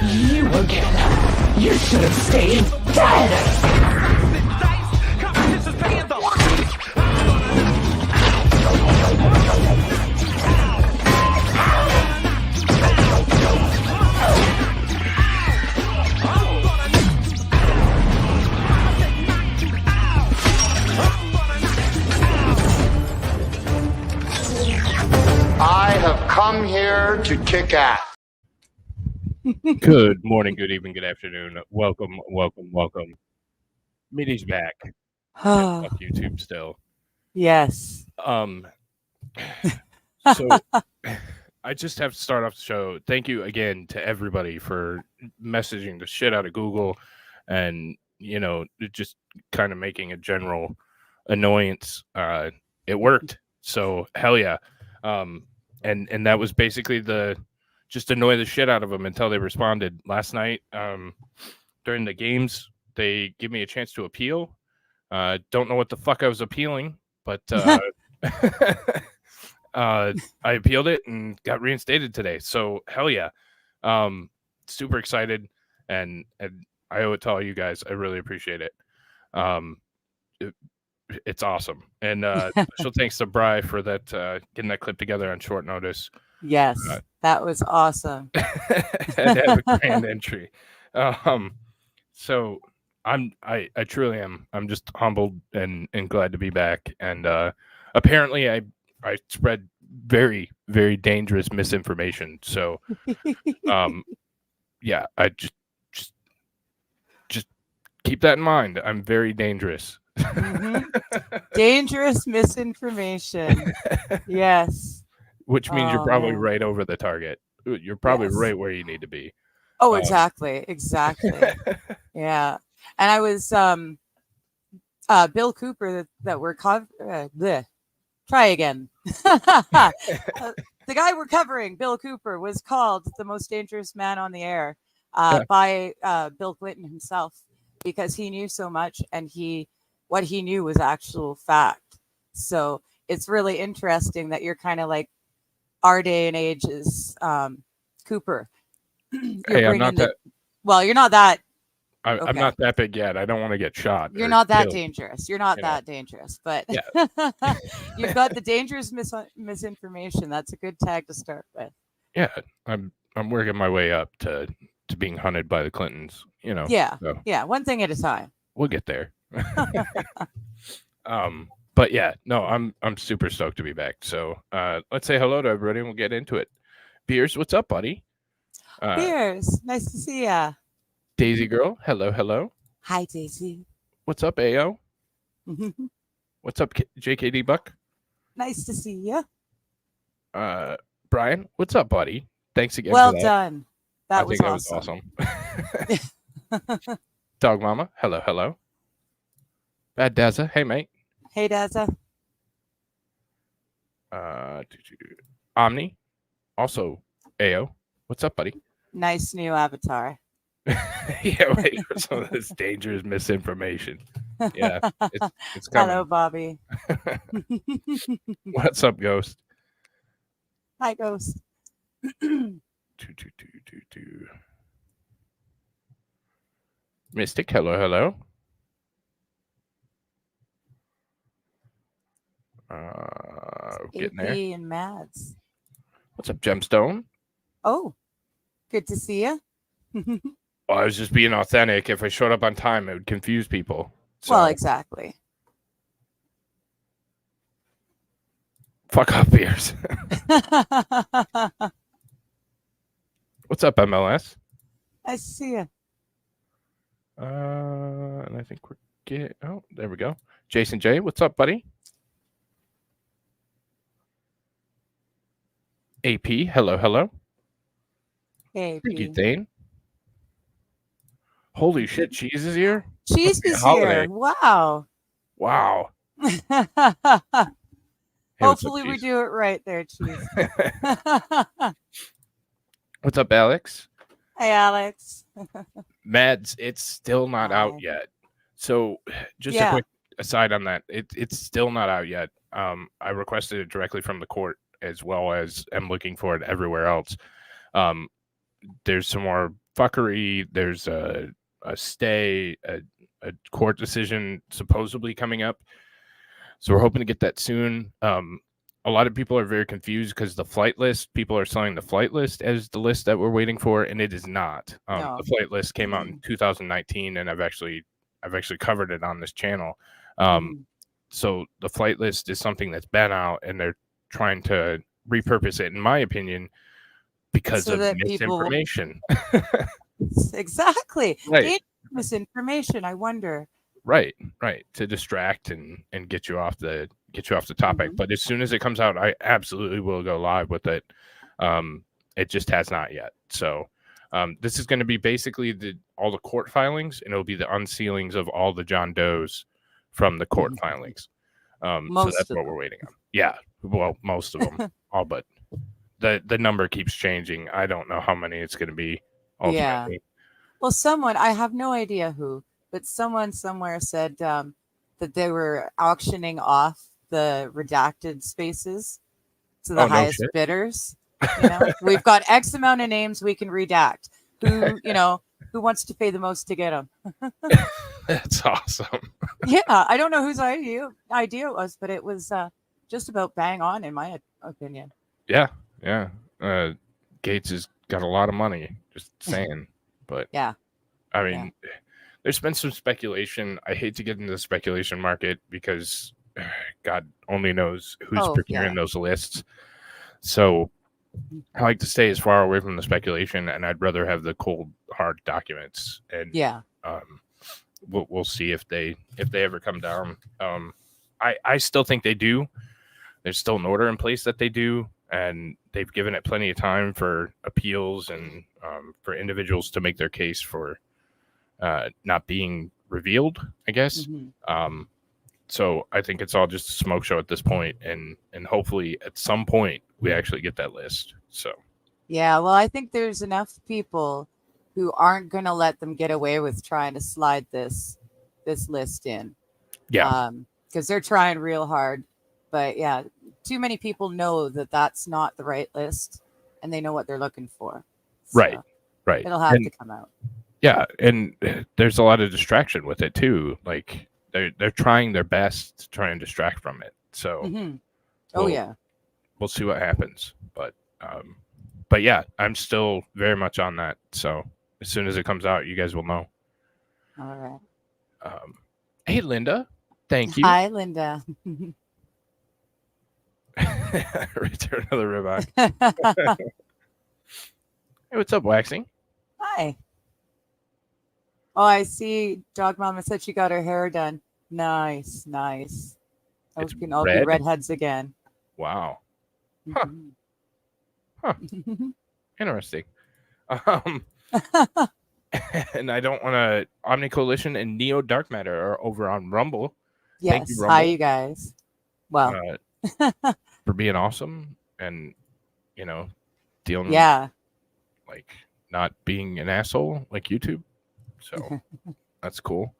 You again. You should have stayed dead. I have come here to kick ass. Good morning, good evening, good afternoon. Welcome. Meaty's back. Oh, Fuck YouTube still. yes. So I just have to start off the show. Thank you again to everybody for messaging the shit out of Google and, you know, just kind of making a general annoyance. It worked. So hell yeah. And that was basically just annoy the shit out of them until they responded. Last night, during the games, they give me a chance to appeal. Don't know what the fuck I was appealing, but I appealed it and got reinstated today. So hell yeah. Super excited, and I owe it to all you guys. I really appreciate it. It's awesome. And special thanks to Bri for that getting that clip together on short notice. Yes, that was awesome. And have a grand entry. So I truly am. I'm just humbled and glad to be back. And apparently I spread very, very dangerous misinformation. So yeah, I just keep that in mind. I'm very dangerous. Mm-hmm. Dangerous misinformation. Yes. Which means you're probably man. right over the target. You're probably Yes. right where you need to be. Oh, exactly. Yeah. And I was Bill Cooper that we're try again. The guy we're covering, Bill Cooper, was called the most dangerous man on the air by Bill Clinton himself, because he knew so much, and what he knew was actual fact. So it's really interesting that you're kind of like our day and age is Cooper. Hey, I'm not that. Well, you're not that. I'm Okay. not that big yet. I don't want to get shot. You're not that killed. dangerous. You're not that dangerous, but Yeah. you've got the dangerous misinformation. That's a good tag to start with. Yeah, I'm working my way up to being hunted by the Clintons. You know. Yeah. So Yeah. One thing at a time. we'll get there. But yeah, no, I'm super stoked to be back. So let's say hello to everybody and we'll get into it. Beers, what's up, buddy? Beers, nice to see ya. Daisy girl, hello. Hi, Daisy. What's up, AO? What's up, JKD Buck? Nice to see ya. Brian, what's up, buddy? Thanks again. Well for that. done. That was awesome. Dog Mama, hello. Bad Dazza, hey mate. Hey, Dazza. Omni, also AO. What's up, buddy? Nice new avatar. Yeah, wait for some of this dangerous misinformation. Yeah, it's coming. Hello, Bobby. What's up, Ghost? Hi, Ghost. 2222. Mystic, hello. Getting there. AP and Mads. What's up, Gemstone? Oh, good to see you. Well, I was just being authentic. If I showed up on time, it would confuse people. So, Well, exactly. fuck off, beers. What's up, MLS? Nice to see you. And I think oh, there we go. Jason J, what's up, buddy? AP, hello. Hey, Thank you, Thane. Holy shit, Cheese is here? Cheese is here. Wow. Hey, what's up, Hopefully we Cheese? do it right there, Cheese. What's up, Alex? Hey, Alex. Mads, it's still not out yet. So just a quick aside on that. It's still not out yet. I requested it directly from the court, as well as am looking for it everywhere else. There's some more fuckery. There's a stay, a court decision supposedly coming up. So we're hoping to get that soon. A lot of people are very confused because the flight list, people are selling the flight list as the list that we're waiting for, and it is not. No. The flight list came out in 2019, and I've actually covered it on this channel. So the flight list is something that's been out, and they're trying to repurpose it, in my opinion, because So of that misinformation. Exactly. Right. Misinformation, I wonder. Right, to distract and get you off the topic. But as soon as it comes out, I absolutely will go live with it. It just has not yet. So this is going to be basically all the court filings, and it'll be the unsealings of all the John Does from the court filings. So that's what we're waiting on. Yeah, well, most of them, all but the number keeps changing. I don't know how many it's going to be. Ultimately. Yeah. Well, someone, I have no idea who, but someone somewhere said that they were auctioning off the redacted spaces to the highest bidders. You know, we've got X amount of names we can redact. Who wants to pay the most to get them? That's awesome. Yeah, I don't know whose idea it was, but it was just about bang on, in my opinion. Yeah. Gates has got a lot of money, just saying. But yeah, I mean, there's been some speculation. I hate to get into the speculation market because God only knows who's procuring those lists. So I like to stay as far away from the speculation, and I'd rather have the cold, hard documents. And we'll see if they ever come down. I still think they do. There's still an order in place that they do, and they've given it plenty of time for appeals and for individuals to make their case for not being revealed, I guess. So I think it's all just a smoke show at this point, and hopefully at some point we actually get that list. So yeah, well, I think there's enough people who aren't going to let them get away with trying to slide this list in. Yeah, because they're trying real hard. But yeah, too many people know that that's not the right list, and they know what they're looking for. So right. It'll have to come out. Yeah, and there's a lot of distraction with it too. Like they're trying their best to try and distract from it. So we'll see what happens. But yeah, I'm still very much on that. So as soon as it comes out, you guys will know. All right. Hey, Linda. Thank you. Hi, Linda. Return of the ribeye. Hey, what's up, Waxing? Hi. Oh, I see. Dog Mama said she got her hair done. Nice. It's can all be redheads again. Wow. Interesting. And I don't want to. Omni Coalition and Neo Dark Matter are over on Rumble. Yes. Thank you, Rumble. Hi, you guys. Well, for being awesome and dealing like not being an asshole like YouTube. So that's cool.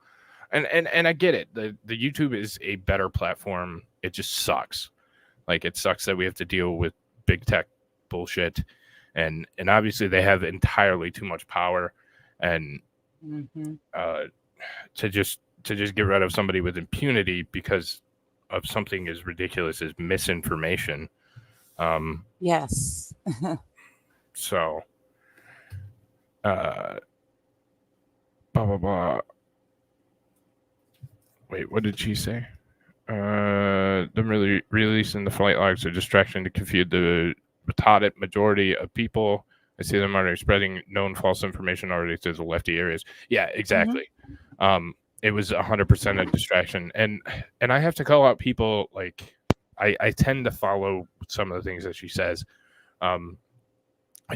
And I get it. The YouTube is a better platform. It just sucks. Like it sucks that we have to deal with big tech bullshit, and obviously they have entirely too much power, and to just get rid of somebody with impunity because of something as ridiculous as misinformation. Yes. So blah blah blah. Wait, what did she say? Them really releasing the flight logs are distraction to confuse the retarded majority of people. I see them already spreading known false information already to the lefty areas. Yeah, exactly. It was 100% a distraction, and I have to call out people like I tend to follow some of the things that she says,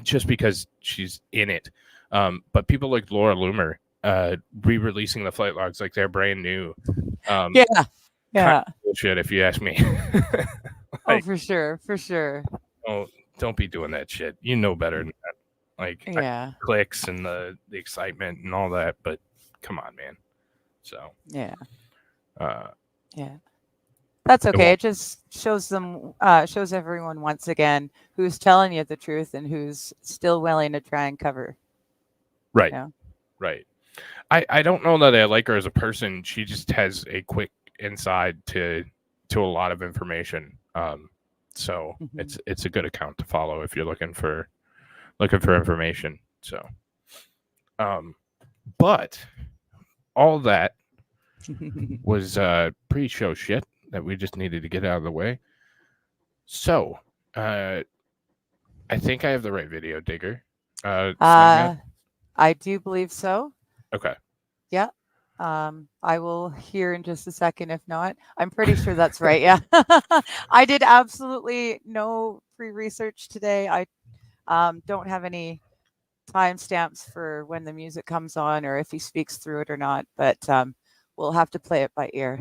just because she's in it. But people like Laura Loomer, re-releasing the flight logs like they're brand new. Yeah. Bullshit, if you ask me. Like, for sure. Oh, don't be doing that shit. You know better than that. Like, clicks and the excitement and all that, but come on, man. So that's okay. It just shows everyone once again who's telling you the truth and who's still willing to try and cover Right. You know? Right. I don't know that I like her as a person. She just has a quick inside to a lot of information. So Mhm. it's a good account to follow if you're looking for information. So, but all that was pre-show shit that we just needed to get out of the way. So, I think I have the right video, Digger. Send that? I do believe so. Okay. Yeah. I will hear in just a second. If not, I'm pretty sure that's right. Yeah. I did absolutely no pre-research today. I don't have any timestamps for when the music comes on or if he speaks through it or not, but we'll have to play it by ear.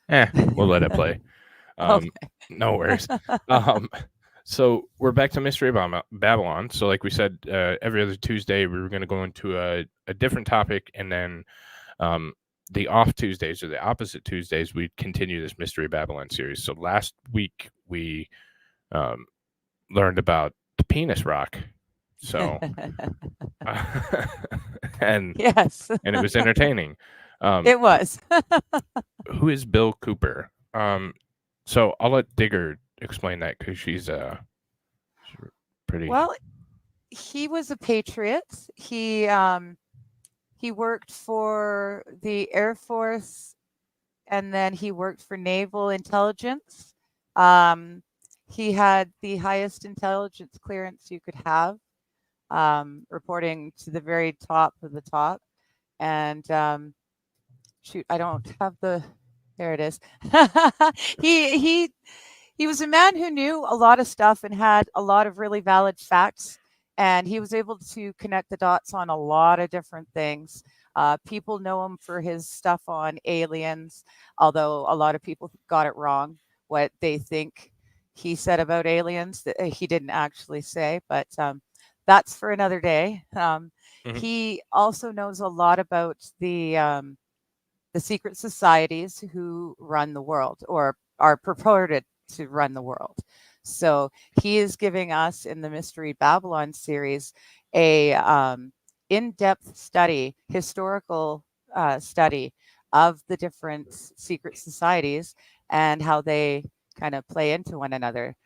We'll let it play. Okay. No worries. So we're back to Mystery Babylon. So like we said, every other Tuesday we were going to go into a different topic, and then the off Tuesdays or the opposite Tuesdays we'd continue this Mystery Babylon series. So last week we learned about the penis rock. So and Yes, and it was entertaining. it was. Who is Bill Cooper? So I'll let Digger explain that because she's pretty. Well, he was a patriot. He worked for the Air Force, and then he worked for naval intelligence. He had the highest intelligence clearance you could have, reporting to the very top of the top. And shoot, I don't have the. There it is. He was a man who knew a lot of stuff and had a lot of really valid facts, and he was able to connect the dots on a lot of different things. People know him for his stuff on aliens, although a lot of people got it wrong. What they think he said about aliens that he didn't actually say, but that's for another day. He also knows a lot about the secret societies who run the world or are purported to run the world. So he is giving us in the Mystery Babylon series a in-depth study, historical study of the different secret societies and how they kind of play into one another.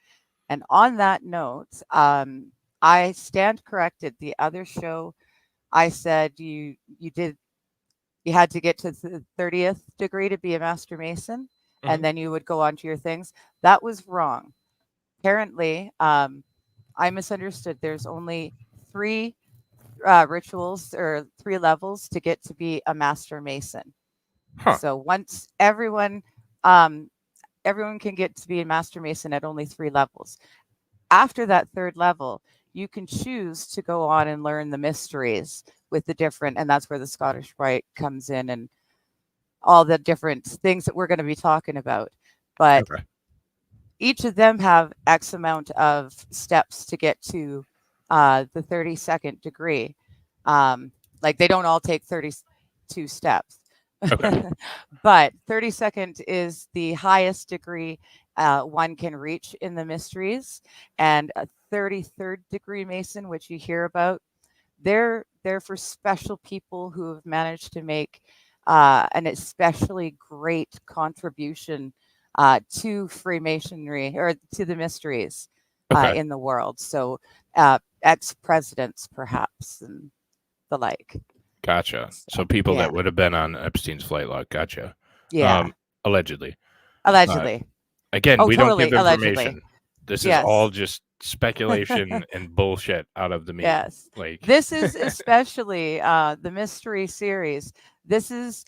And on that note, I stand corrected. The other show, I said you had to get to the 30th degree to be a Master Mason, and then you would go on to your things. That was wrong. Apparently, I misunderstood. There's only 3 rituals or 3 levels to get to be a Master Mason. Huh. So once everyone can get to be a Master Mason at only 3 levels. After that 3rd level, you can choose to go on and learn the mysteries with the different, and that's where the Scottish Rite comes in and all the different things that we're going to be talking about. But each of them have X amount of steps to get to the 32nd degree. Like they don't all take 32 steps. Okay. But 32nd is the highest degree one can reach in the mysteries, and a 33rd degree Mason, which you hear about, they're for special people who have managed to make an especially great contribution to Freemasonry or to the mysteries in the world. So ex-presidents, perhaps, and the like. Gotcha. So people that would have been on Epstein's flight log. Gotcha. Yeah. Allegedly. Again, we don't give information. Allegedly. This is all just speculation and bullshit out of the media. Yes. Like this is especially the mystery series. This is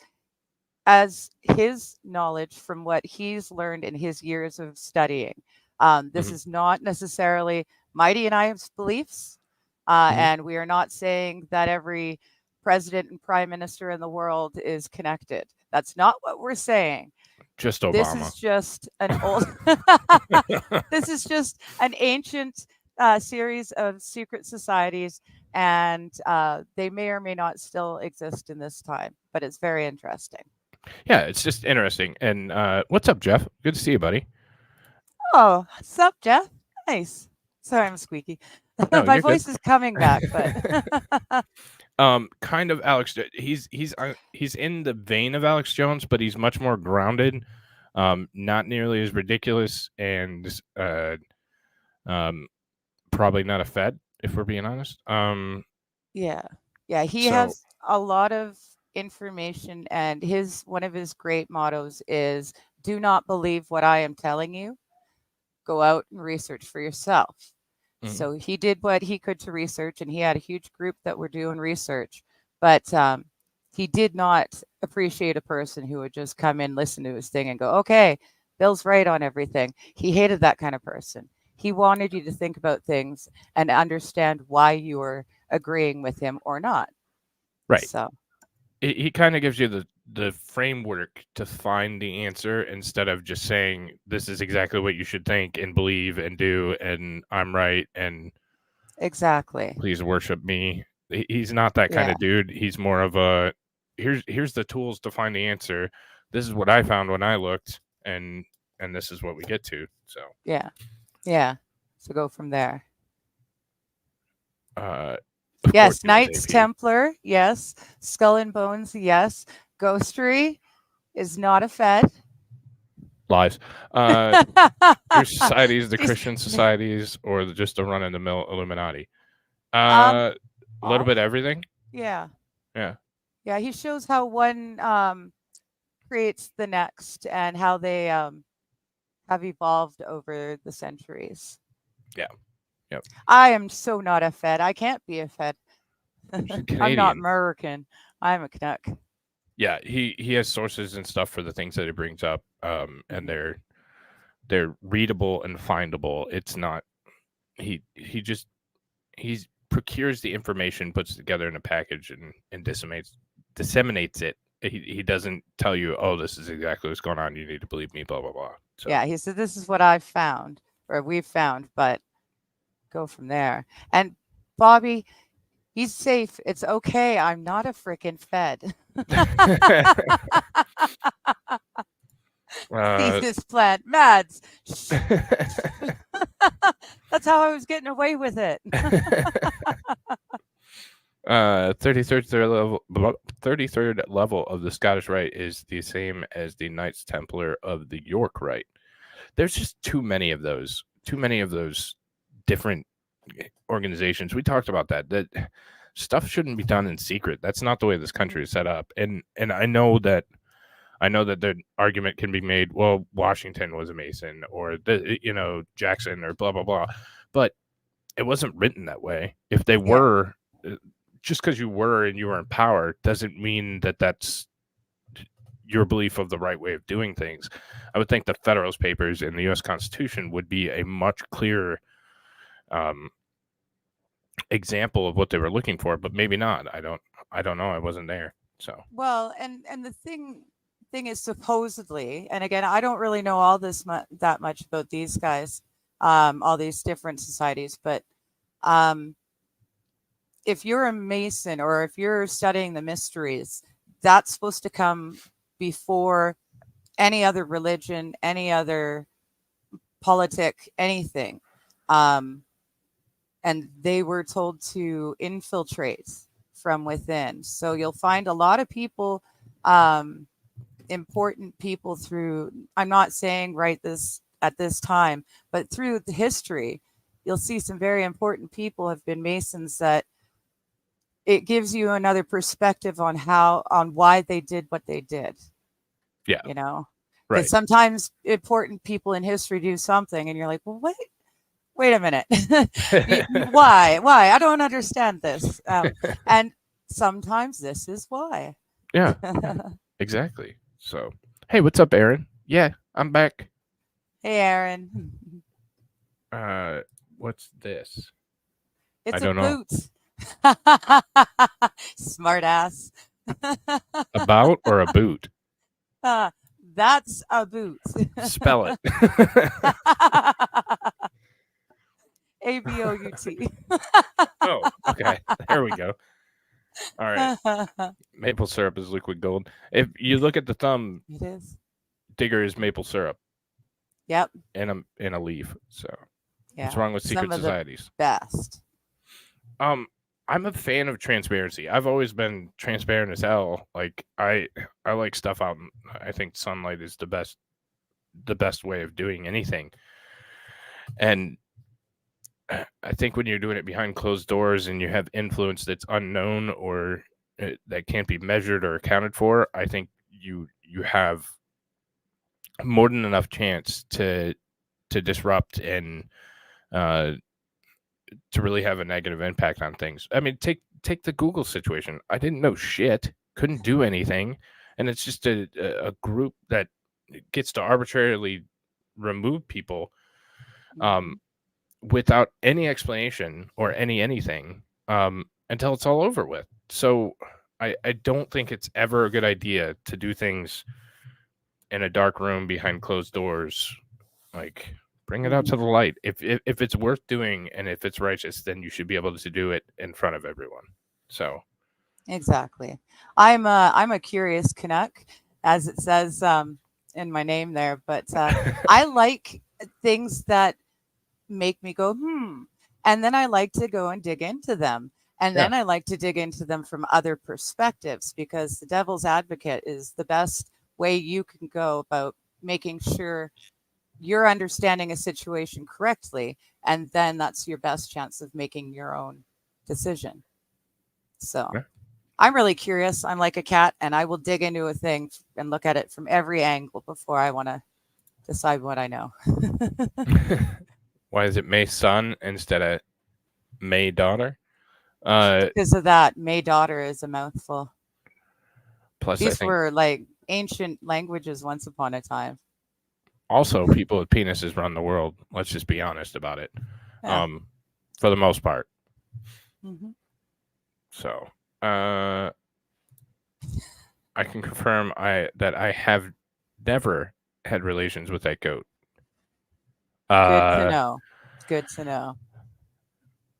as his knowledge from what he's learned in his years of studying. This is not necessarily Mighty and I's beliefs. And we are not saying that every president and prime minister in the world is connected. That's not what we're saying. Just Obama. This is just an old. This is just an ancient series of secret societies, and they may or may not still exist in this time. But it's very interesting. Yeah, it's just interesting. And what's up, Jeff? Good to see you, buddy. Oh, what's up, Jeff? Nice. Sorry, I'm squeaky. No, My you're voice good. is coming back, but Kind of Alex. He's in the vein of Alex Jones, but he's much more grounded. Not nearly as ridiculous, and probably not a Fed, if we're being honest. Yeah. Yeah, he So has a lot of information, and one of his great mottos is do not believe what I am telling you. Go out and research for yourself. So he did what he could to research, and he had a huge group that were doing research. But he did not appreciate a person who would just come in, listen to his thing, and go, okay, Bill's right on everything. He hated that kind of person. He wanted you to think about things and understand why you were agreeing with him or not. right. So He kind of gives you the framework to find the answer instead of just saying this is exactly what you should think and believe and do, and I'm right, and exactly. please worship me. He's not that kind of dude. He's more of a here's the tools to find the answer. This is what I found when I looked, and this is what we get to. So yeah. So go from there. Of Yes, course he was Knights AP. Templar, yes. Skull and Bones, yes. Ghostery is not a Fed. Lies. Your societies, the Christian societies, or just the run-of-the-mill Illuminati? A little bit everything. Yeah. Yeah. Yeah, he shows how one creates the next and how they have evolved over the centuries. Yeah. Yep. I am so not a Fed. I can't be a Fed. I'm not Canadian. American. I'm a Canuck. Yeah, he has sources and stuff for the things that he brings up, and they're readable and findable. It's not he procures the information, puts it together in a package, and disseminates it. He doesn't tell you, oh, this is exactly what's going on. You need to believe me, blah blah blah. So Yeah, he said this is what I've found or we've found, but go from there. And Bobby, he's safe. It's okay. I'm not a freaking Fed. Thesis plant, Mads. That's how I was getting away with it. 33rd level of the Scottish Rite is the same as the Knights Templar of the York Rite. There's just too many of those different organizations. We talked about that stuff shouldn't be done in secret. That's not the way this country is set up. And I know that the argument can be made, well, Washington was a Mason, or Jackson, or blah blah blah, but it wasn't written that way. If they were, just because you were and you were in power doesn't mean that that's your belief of the right way of doing things. I would think the Federalist Papers and the U.S. Constitution would be a much clearer example of what they were looking for, but maybe not. I don't know. I wasn't there. So well, and the thing is, supposedly, and again, I don't really know all this that much about these guys, all these different societies, but if you're a Mason or if you're studying the mysteries, that's supposed to come before any other religion, any other politic, anything. And they were told to infiltrate from within. So you'll find a lot of people, important people through, I'm not saying right this at this time, but through the history, you'll see some very important people have been Masons that it gives you another perspective on why they did what they did. Yeah. Right. Sometimes important people in history do something and you're like, well, wait a minute. Why? I don't understand this. And sometimes this is why. Yeah, exactly. So, hey, what's up, Aaron? Yeah, I'm back. Hey, Aaron. What's this? It's I don't know. Boot. Smart ass. A bout or a boot? That's a boot. Spell it. ABOUT. Oh, okay. There we go. All right. Maple syrup is liquid gold. If you look at the thumb, it is. Digger is maple syrup. Yep. In a leaf. So yeah. what's wrong with secret societies? Best. I'm a fan of transparency. I've always been transparent as hell. Like I like stuff out. I think sunlight is the best way of doing anything. And I think when you're doing it behind closed doors and you have influence that's unknown or that can't be measured or accounted for, I think you have more than enough chance to disrupt and to really have a negative impact on things. I mean, take the Google situation. I didn't know shit, couldn't do anything, and it's just a group that gets to arbitrarily remove people without any explanation or anything until it's all over with. So I don't think it's ever a good idea to do things in a dark room behind closed doors. Like, bring it out to the light. If it's worth doing and if it's righteous, then you should be able to do it in front of everyone. So exactly. I'm a curious Canuck, as it says in my name there, but I like things that make me go and then I like to go and dig into them, and then I like to dig into them from other perspectives, because the devil's advocate is the best way you can go about making sure you're understanding a situation correctly, and then that's your best chance of making your own decision. So I'm really curious. I'm like a cat, and I will dig into a thing and look at it from every angle before I want to decide what I know. Why is it May son instead of May daughter? Because of that, May daughter is a mouthful. Plus, these were like ancient languages once upon a time. Also, people with penises run the world. Let's just be honest about it. Yeah. For the most part. Mm-hmm. So, I can confirm that I have never had relations with that goat. Good to know. Good to know.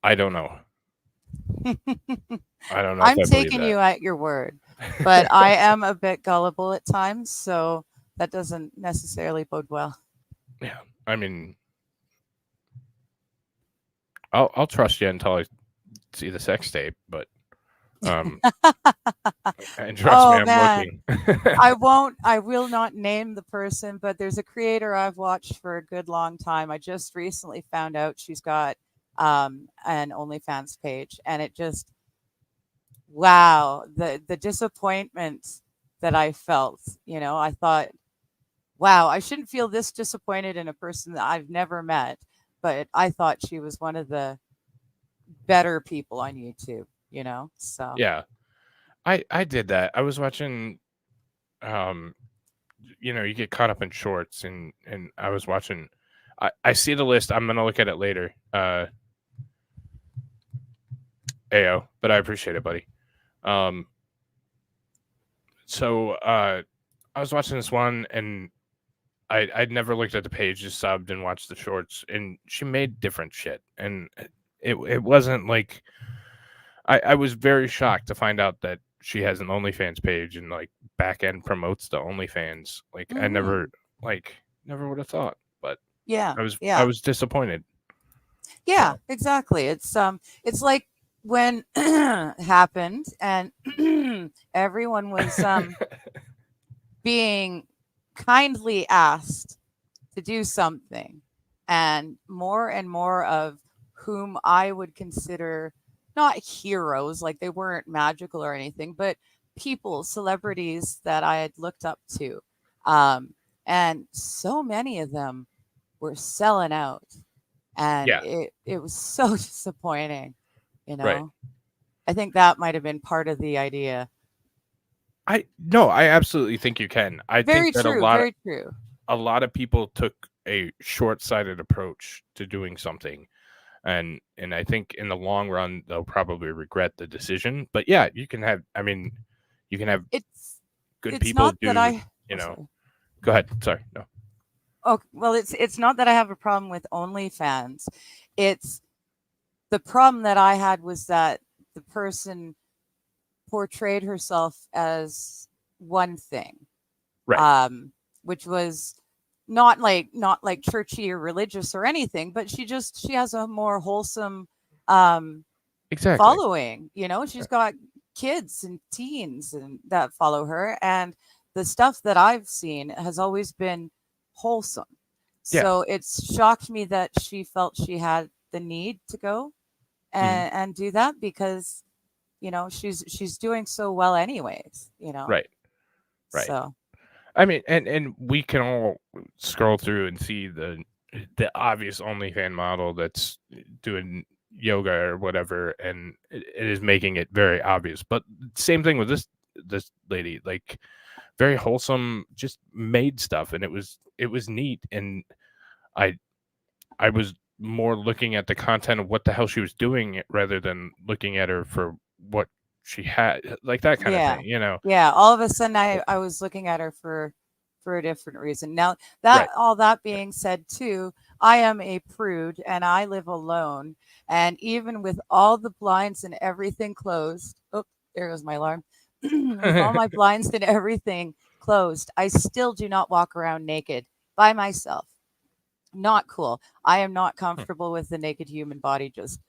I don't know. I don't know. I'm taking you at your word, but I am a bit gullible at times, so that doesn't necessarily bode well. Yeah, I mean, I'll trust you until I see the sex tape, but and trust me, I'm looking. I will not name the person, but there's a creator I've watched for a good long time. I just recently found out she's got an OnlyFans page, and it just, wow, the disappointment that I felt. I thought, wow, I shouldn't feel this disappointed in a person that I've never met, but I thought she was one of the better people on YouTube. So yeah, I did that. I was watching, you get caught up in shorts, and I was watching. I see the list. I'm gonna look at it later. Ayo, but I appreciate it, buddy. So I was watching this one, and I'd never looked at the page, just subbed and watched the shorts, and she made different shit, and it wasn't like I was very shocked to find out that she has an OnlyFans page and like back end promotes the OnlyFans. Like I never would have thought, but yeah, I was disappointed. Yeah, exactly. It's like when happened and everyone was being kindly asked to do something, and more of whom I would consider not heroes, like they weren't magical or anything, but people, celebrities that I had looked up to. And so many of them were selling out. And it was so disappointing, Right. I think that might have been part of the idea. I absolutely think you can. I Very think that true. A lot of people took a short-sighted approach to doing something. And I think in the long run they'll probably regret the decision. But yeah, you can have It's good it's people not do, that I Go ahead. Sorry. No. Oh, well, it's not that I have a problem with OnlyFans. It's the problem that I had was that the person portrayed herself as one thing, Right. Which was not like churchy or religious or anything, but she has a more wholesome Exactly. following. You know, she's got kids and teens and that follow her, and the stuff that I've seen has always been wholesome. Yeah. So it's shocked me that she felt she had the need to go and do that, because you know she's doing so well anyways, you know. Right. So I mean, and we can all scroll through and see the obvious OnlyFans model that's doing yoga or whatever, and it is making it very obvious. But same thing with this lady, like very wholesome, just made stuff, and it was neat. And I was more looking at the content of what the hell she was doing rather than looking at her for what she had, like that kind of yeah, thing, you know. yeah. All of a sudden, I was looking at her for a different reason. Now that Right. all that being said, too, I am a prude and I live alone. And even with all the blinds and everything closed, oh, there goes my alarm. With all my blinds and everything closed, I still do not walk around naked by myself. Not cool. I am not comfortable with the naked human body just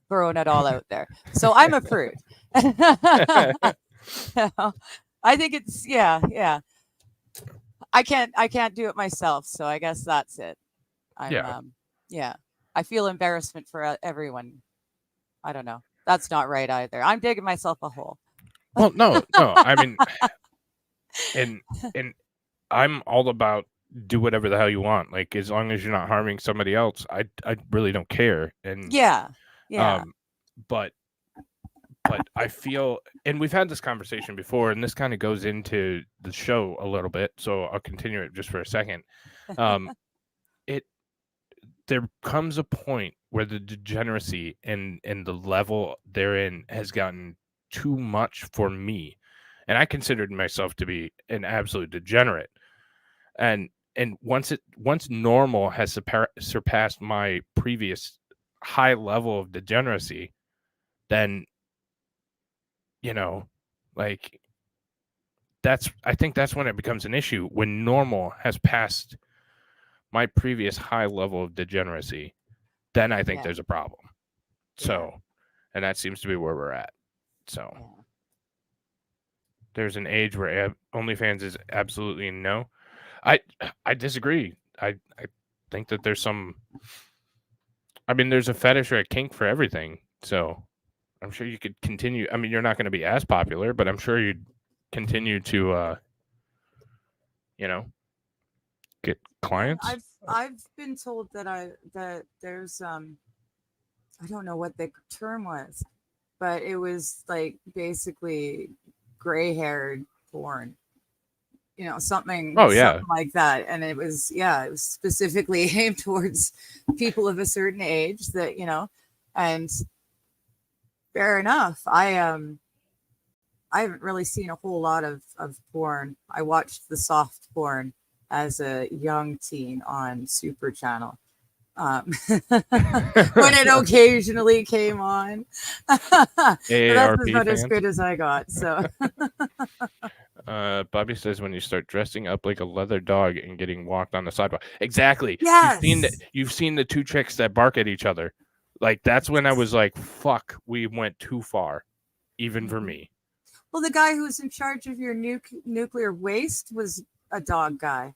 throwing it all out there. So I'm a prude. I think it's yeah. I can't do it myself, so I guess that's it. I'm yeah. I feel embarrassment for everyone. I don't know. That's not right either. I'm digging myself a hole. Well, no. I mean, and I'm all about do whatever the hell you want. Like as long as you're not harming somebody else, I really don't care. And yeah. But I feel, and we've had this conversation before, and this kind of goes into the show a little bit, so I'll continue it just for a second. There comes a point where the degeneracy and the level therein has gotten too much for me, and I considered myself to be an absolute degenerate. And once normal has surpassed my previous high level of degeneracy, then you know, like I think that's when it becomes an issue, when normal has passed my previous high level of degeneracy. Then I think there's a problem. So, and that seems to be where we're at. So there's an age where OnlyFans is absolutely no. I disagree. I think that there's some, I mean, there's a fetish or a kink for everything. So I'm sure you could continue. I mean, you're not going to be as popular, but I'm sure you'd continue to, get clients. I've been told that there's I don't know what the term was, but it was like basically gray-haired porn. You know, something like that. And it was specifically aimed towards people of a certain age that, you know, and fair enough. I haven't really seen a whole lot of porn. I watched the soft porn as a young teen on Super Channel. When it occasionally came on. That's about as good as I got. So Bobby says when you start dressing up like a leather dog and getting walked on the sidewalk. Exactly. Yes. You've seen the two chicks that bark at each other. Like that's when I was like, fuck, we went too far, even for me. Well, the guy who's in charge of your nuclear waste was a dog guy.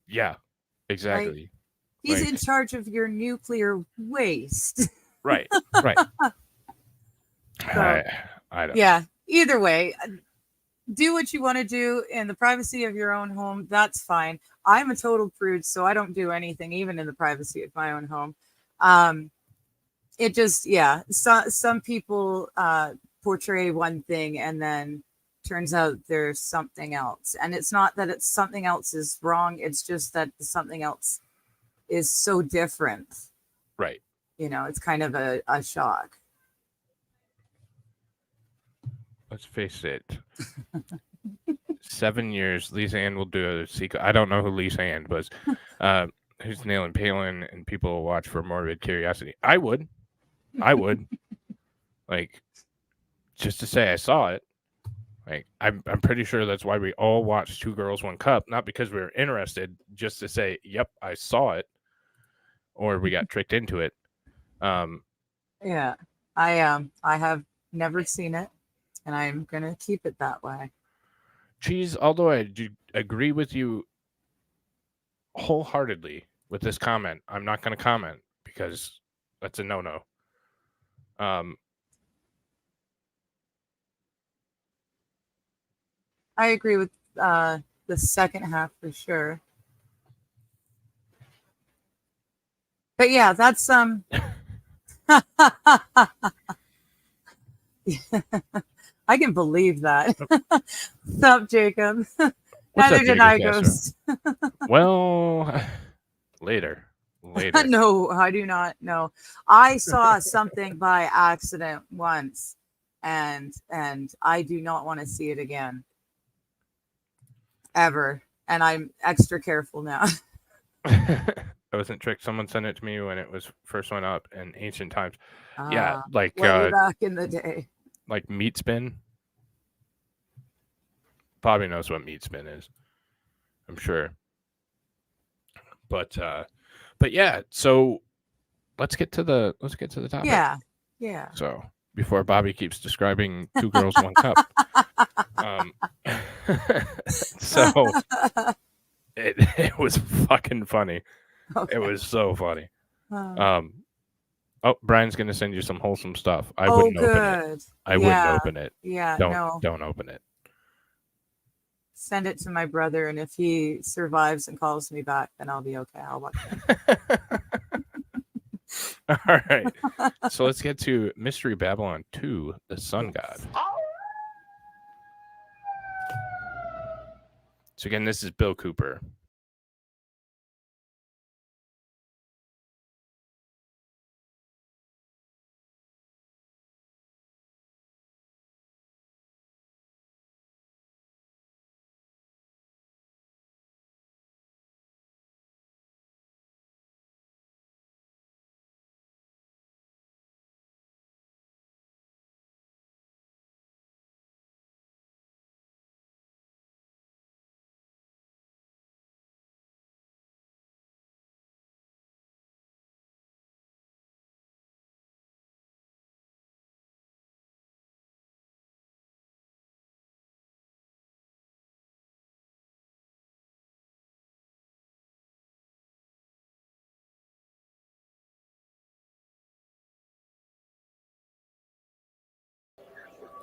Yeah, exactly. Right? He's in charge of your nuclear waste. Right. So, I don't know. Yeah, either way, do what you want to do in the privacy of your own home. That's fine. I'm a total prude, so I don't do anything, even in the privacy of my own home. It just, some people portray one thing and then turns out there's something else. And it's not that it's something else is wrong. It's just that something else is so different. Right. You know, it's kind of a shock. Let's face it. 7 years, Lisa Ann will do a sequel. I don't know who Lisa Ann was. Who's nailing Palin, and people will watch for morbid curiosity. I would. Like, just to say I saw it. Like, I'm pretty sure that's why we all watched Two Girls, One Cup. Not because we were interested, just to say, yep, I saw it. Or we got tricked into it. Yeah. I have never seen it, and I'm gonna keep it that way. Cheese, although I do agree with you wholeheartedly with this comment, I'm not going to comment because that's a no-no. I agree with the second half for sure. But yeah, that's I can believe that. What's up, Jacob? What's Neither up, did I, Jacob Ghost. Well, later. No, I do not know. I saw something by accident once, and I do not want to see it again. Ever. And I'm extra careful now. I wasn't tricked. Someone sent it to me when it was first went up in ancient times. Yeah, like way back in the day. Like meat spin. Bobby knows what meat spin is, I'm sure. But yeah, so let's get to the topic. Yeah. So before Bobby keeps describing two girls, one cup. So it was fucking funny. Okay. It was so funny. Brian's gonna send you some wholesome stuff. I wouldn't open it. I wouldn't open it. Yeah, don't open it. Send it to my brother, and if he survives and calls me back, then I'll be okay. I'll watch it. All right. So let's get to Mystery Babylon 2, The Sun God. So again, this is Bill Cooper.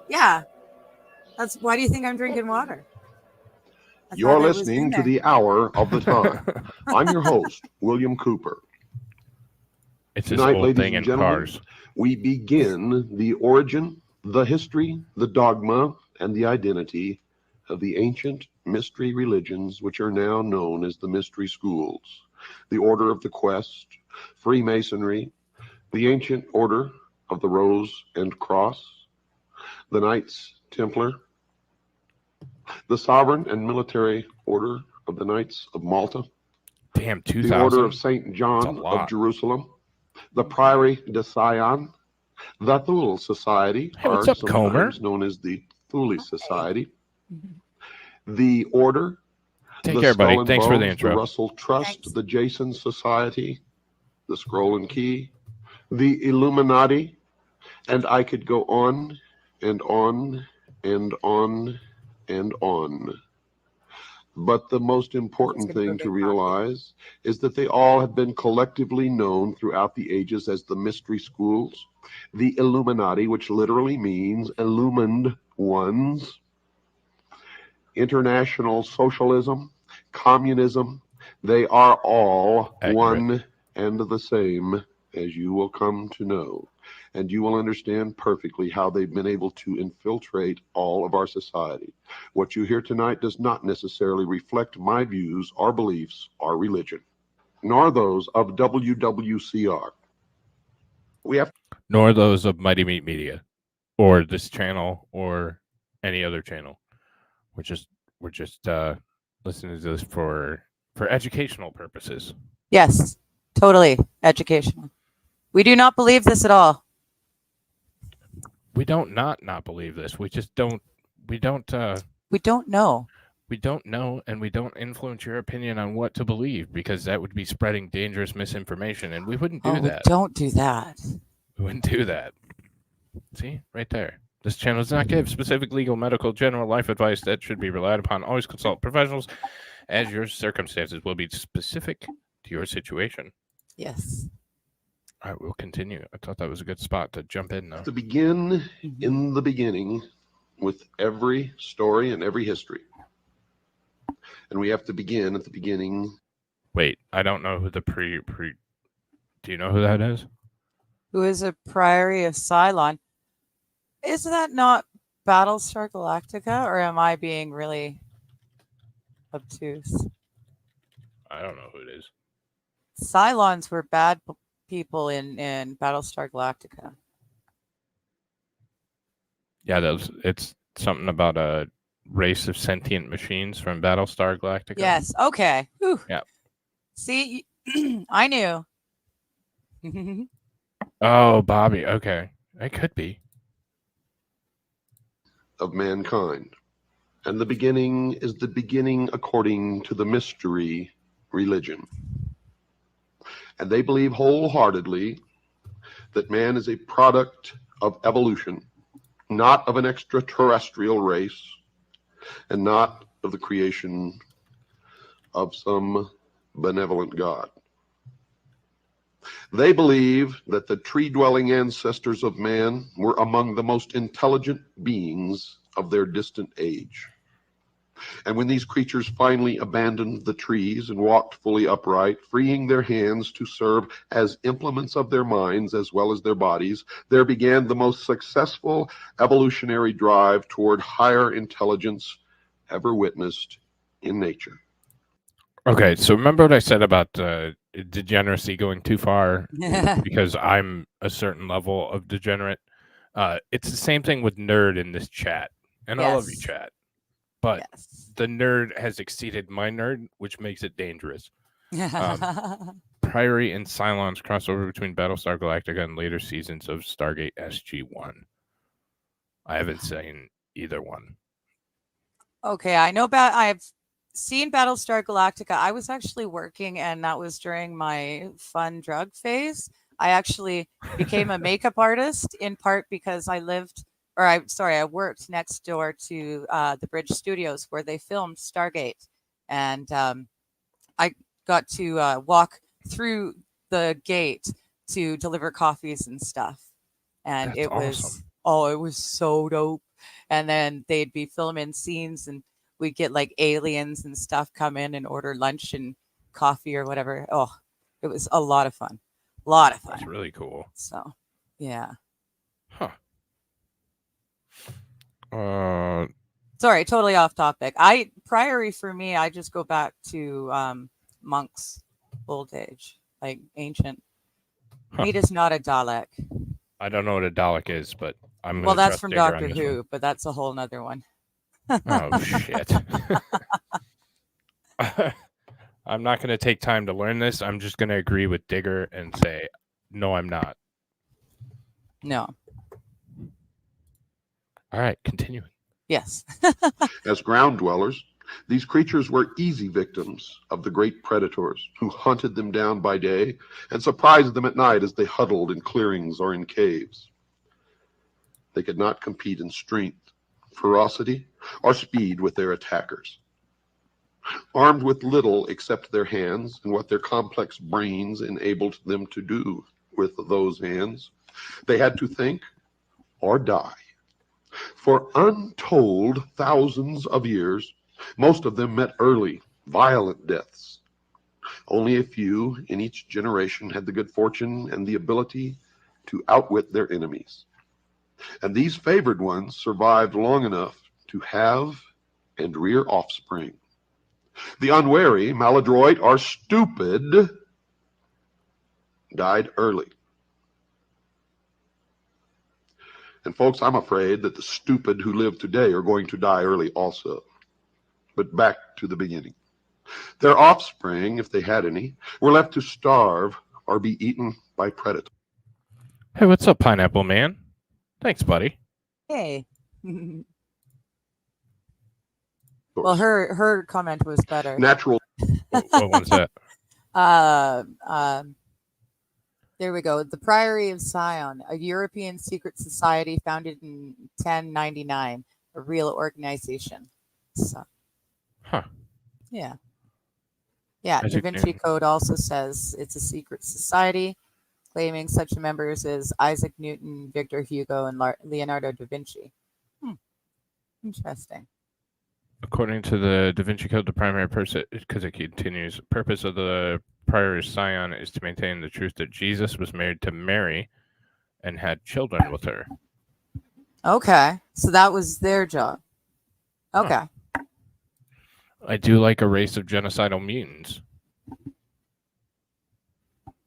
Yeah. That's why do you think I'm drinking water? You're listening to the Hour of the Time. I'm your host, William Cooper. It's this old ladies thing and in gentlemen, cars. We begin the origin, the history, the dogma, and the identity of the ancient mystery religions which are now known as the mystery schools, the Order of the Quest, Freemasonry, the Ancient Order of the Rose and Cross, the Knights Templar, the Sovereign and Military Order of the Knights of Malta, Damn, 2000. the Order of St. John of Jerusalem, the Priory de Sion, the Thule Society, hey, what's up, Comer? Known as the Thule Society, the Order, Take care, buddy. Thanks for the intro. The Russell Trust, the Jason Society, the Scroll and Key, the Illuminati, and I could go on and on and on and on. But the most important thing to realize is that they all have been collectively known throughout the ages as the mystery schools, the Illuminati, which literally means illumined ones, international socialism, communism. They are all one and the same, as you will come to know. And you will understand perfectly how they've been able to infiltrate all of our society. What you hear tonight does not necessarily reflect my views or beliefs or religion, nor those of WWCR. Nor those of Mighty Meat Media, or this channel, or any other channel. We're just listening to this for educational purposes. Yes, totally educational. We do not believe this at all. We don't not believe this. We just don't. We don't know. We don't know, and we don't influence your opinion on what to believe, because that would be spreading dangerous misinformation, and we wouldn't do that. We don't do that. We wouldn't do that. See, right there. This channel does not give specific legal, medical, general life advice that should be relied upon. Always consult professionals as your circumstances will be specific to your situation. Yes. All right, we'll continue. I thought that was a good spot to jump in now. To begin in the beginning with every story and every history. And we have to begin at the beginning. Wait, I don't know who the pre. Do you know who that is? Who is a priory of Cylon? Is that not Battlestar Galactica, or am I being really obtuse? I don't know who it is. Cylons were bad people in Battlestar Galactica. Yeah, it's something about a race of sentient machines from Battlestar Galactica. Yes. Okay. Whew. Yeah. See, I knew. Oh, Bobby. Okay, it could be. Of mankind. And the beginning is the beginning according to the mystery religion. And they believe wholeheartedly that man is a product of evolution, not of an extraterrestrial race, and not of the creation of some benevolent God. They believe that the tree-dwelling ancestors of man were among the most intelligent beings of their distant age. And when these creatures finally abandoned the trees and walked fully upright, freeing their hands to serve as implements of their minds as well as their bodies, there began the most successful evolutionary drive toward higher intelligence ever witnessed in nature. Okay, so remember what I said about degeneracy going too far because I'm a certain level of degenerate? It's the same thing with nerd in this chat. And I love you, chat. But the nerd has exceeded my nerd, which makes it dangerous. Priory and Cylon's crossover between Battlestar Galactica and later seasons of Stargate SG-1. I haven't seen either one. Okay, I know about. I've seen Battlestar Galactica. I was actually working, and that was during my fun drug phase. I actually became a makeup artist in part because I worked next door to the Bridge Studios where they filmed Stargate, and I got to walk through the gate to deliver coffees and stuff, and That's it awesome. it was so dope. And then they'd be filming scenes, and we'd get like aliens and stuff come in and order lunch and coffee or whatever. Oh, it was a lot of fun. That's really cool. So, yeah. Huh. Sorry, totally off topic. Priory for me, I just go back to monks, old age, like ancient. Meat is not a Dalek. I don't know what a Dalek is, but I'm well, that's trust from Digger on Doctor this Who, one. but that's a whole nother one. Oh shit. I'm not going to take time to learn this. I'm just going to agree with Digger and say, no, I'm not. No. All right, continuing. Yes. As ground dwellers, these creatures were easy victims of the great predators who hunted them down by day and surprised them at night as they huddled in clearings or in caves. They could not compete in strength, ferocity, or speed with their attackers. Armed with little except their hands and what their complex brains enabled them to do with those hands, they had to think or die. For untold thousands of years, most of them met early, violent deaths. Only a few in each generation had the good fortune and the ability to outwit their enemies. And these favored ones survived long enough to have and rear offspring. The unwary, maladroit, or stupid died early. And folks, I'm afraid that the stupid who live today are going to die early also. But back to the beginning. Their offspring, if they had any, were left to starve or be eaten by predators. Hey, what's up, Pineapple Man? Thanks, buddy. Hey. Well, her comment was better. Natural. What was that? There we go. The Priory of Sion, a European secret society founded in 1099, a real organization. So, Huh. yeah. Yeah, Da Isaac Vinci Newton. Code also says it's a secret society, claiming such members as Isaac Newton, Victor Hugo, and Leonardo da Vinci. Interesting. According to the Da Vinci Code, the primary purpose, because it continues, purpose of the Priory of Sion is to maintain the truth that Jesus was married to Mary and had children with her. Okay, so that was their job. Okay. I do like a race of genocidal mutants.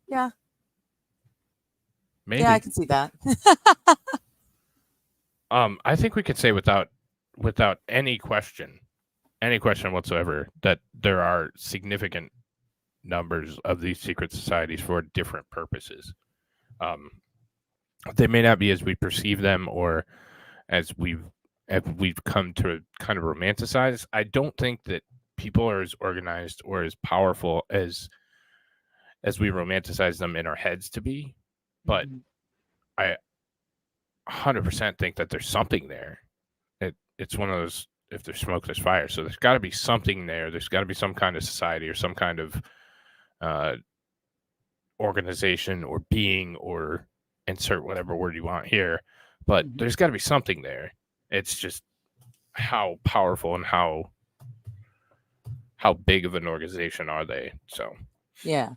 Yeah. Maybe. Yeah, I can see that. I think we could say without any question whatsoever, that there are significant numbers of these secret societies for different purposes. They may not be as we perceive them or as we've come to kind of romanticize. I don't think that people are as organized or as powerful as we romanticize them in our heads to be, but I 100% think that there's something there. It's one of those, if there's smoke, there's fire. So there's got to be something there. There's got to be some kind of society or some kind of organization or being, or insert whatever word you want here. But there's got to be something there. It's just how powerful and how big of an organization are they? So yeah.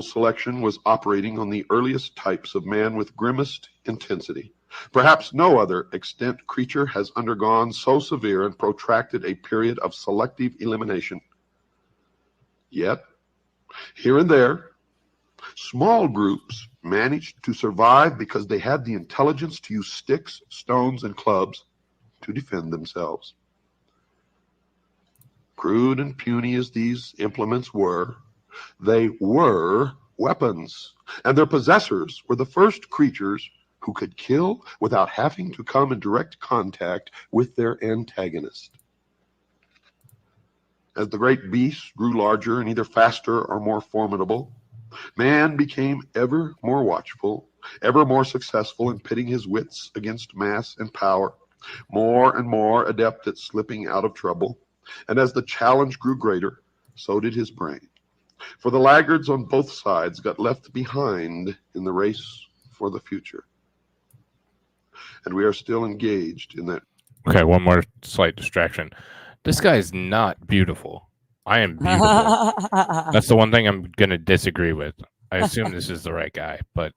Selection was operating on the earliest types of man with grimmest intensity. Perhaps no other extant creature has undergone so severe and protracted a period of selective elimination. Yet, here and there, small groups managed to survive because they had the intelligence to use sticks, stones, and clubs to defend themselves. Crude and puny as these implements were, they were weapons, and their possessors were the first creatures who could kill without having to come in direct contact with their antagonist. As the great beasts grew larger and either faster or more formidable, man became ever more watchful, ever more successful in pitting his wits against mass and power, more and more adept at slipping out of trouble. And as the challenge grew greater, so did his brain. For the laggards on both sides got left behind in the race for the future. And we are still engaged in that. Okay, one more slight distraction. This guy is not beautiful. I am beautiful. That's the one thing I'm going to disagree with. I assume this is the right guy, but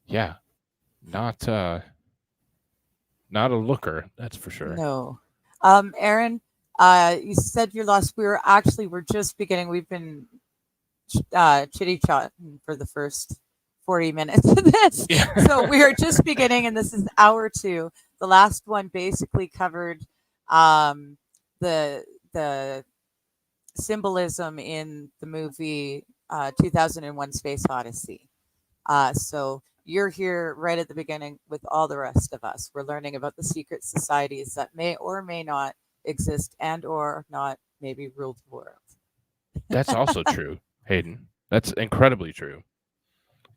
yeah, not a looker, that's for sure. No. Aaron, you said you're lost. We're just beginning. We've been chitty-chatting for the first 40 minutes of this. Yeah. So we are just beginning, and this is hour 2. The last one basically covered the symbolism in the movie 2001 Space Odyssey. So you're here right at the beginning with all the rest of us. We're learning about the secret societies that may or may not exist and or not maybe rule the world. That's also true, Hayden. That's incredibly true.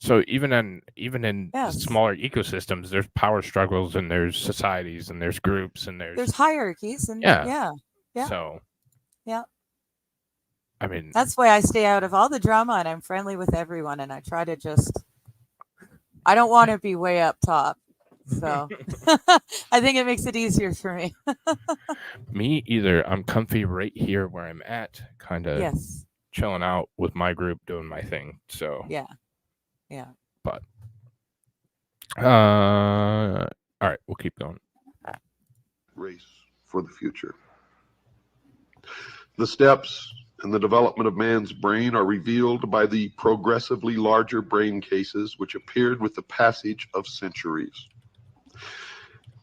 So even in smaller ecosystems, there's power struggles and there's societies and there's groups and there's hierarchies and yeah. So yeah. I mean, that's why I stay out of all the drama and I'm friendly with everyone and I try to I don't want to be way up top. So I think it makes it easier for me. Me either. I'm comfy right here where I'm at, kind of chilling out with my group, doing my thing. So yeah. But all right, we'll keep going. Race for the future. The steps in the development of man's brain are revealed by the progressively larger brain cases which appeared with the passage of centuries.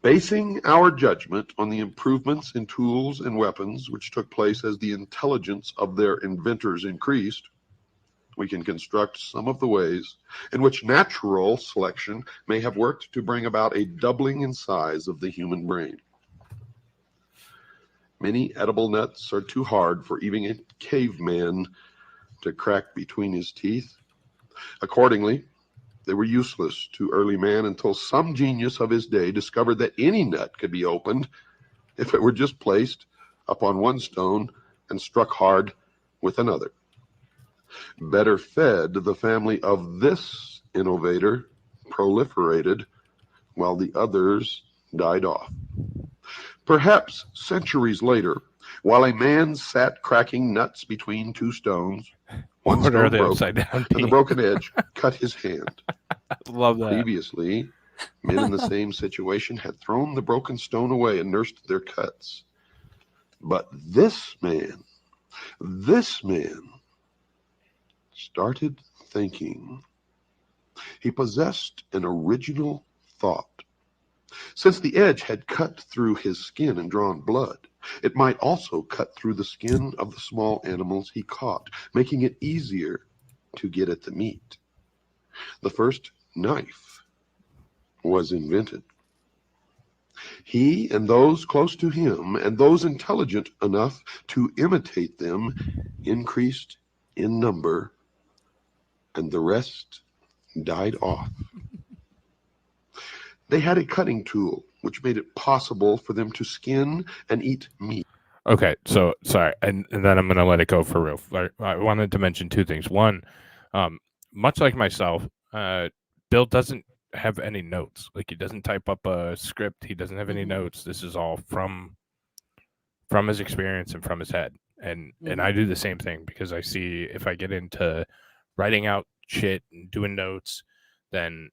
Basing our judgment on the improvements in tools and weapons which took place as the intelligence of their inventors increased, we can construct some of the ways in which natural selection may have worked to bring about a doubling in size of the human brain. Many edible nuts are too hard for even a caveman to crack between his teeth. Accordingly, they were useless to early man until some genius of his day discovered that any nut could be opened if it were just placed upon one stone and struck hard with another. Better fed, the family of this innovator proliferated while the others died off. Perhaps centuries later, while a man sat cracking nuts between two stones, one stone broke, and the broken edge cut his hand. Love that. Previously, men in the same situation had thrown the broken stone away and nursed their cuts. But this man started thinking. He possessed an original thought. Since the edge had cut through his skin and drawn blood, it might also cut through the skin of the small animals he caught, making it easier to get at the meat. The first knife was invented. He and those close to him and those intelligent enough to imitate them increased in number, and the rest died off. They had a cutting tool which made it possible for them to skin and eat meat. Okay, so sorry, and then I'm going to let it go for real. I wanted to mention two things. One, much like myself, Bill doesn't have any notes. Like, he doesn't type up a script. He doesn't have any notes. This is all from his experience and from his head. And I do the same thing, because I see if I get into writing out shit and doing notes, then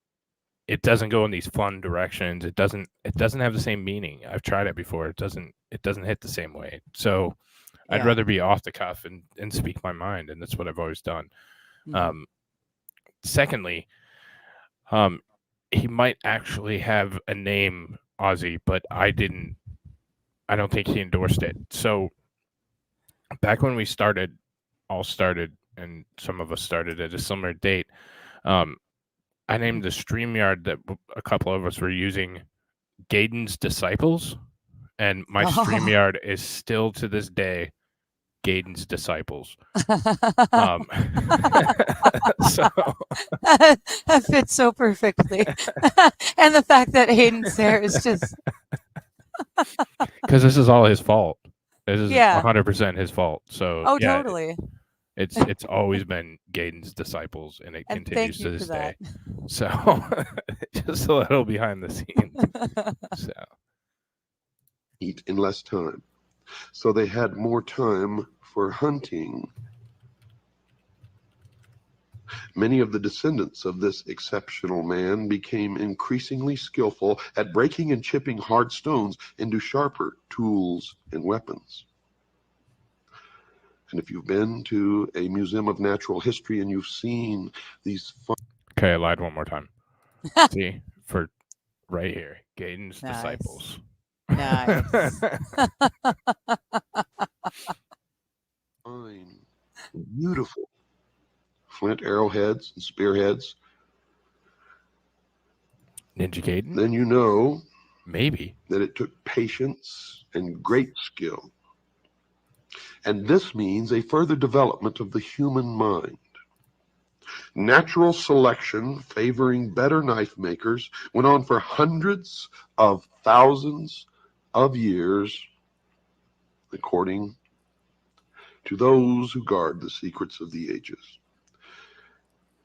it doesn't go in these fun directions. It doesn't have the same meaning. I've tried it before. It doesn't hit the same way. So I'd rather be off the cuff and speak my mind, and that's what I've always done. Secondly, he might actually have a name, Ozzy, but I don't think he endorsed it. So back when we all started, and some of us started at a similar date, I named the StreamYard that a couple of us were using Gaydon's Disciples, and my StreamYard is still to this day Gaydon's Disciples. So that fits so perfectly. And the fact that Hayden's there is just because this is all his fault. This is 100% his fault. So totally. It's always been Gaydon's Disciples, and it continues to this day. So just a little behind the scenes. So Eat in less time. So they had more time for hunting. Many of the descendants of this exceptional man became increasingly skillful at breaking and chipping hard stones into sharper tools and weapons. And if you've been to a museum of natural history and you've seen these Okay, I lied one more time. See, for right here, Gaydon's Disciples. Nice. Fine, beautiful flint arrowheads and spearheads. Ninja Gaydon? Then you know maybe that it took patience and great skill. And this means a further development of the human mind. Natural selection favoring better knife makers went on for hundreds of thousands of years, according to those who guard the secrets of the ages,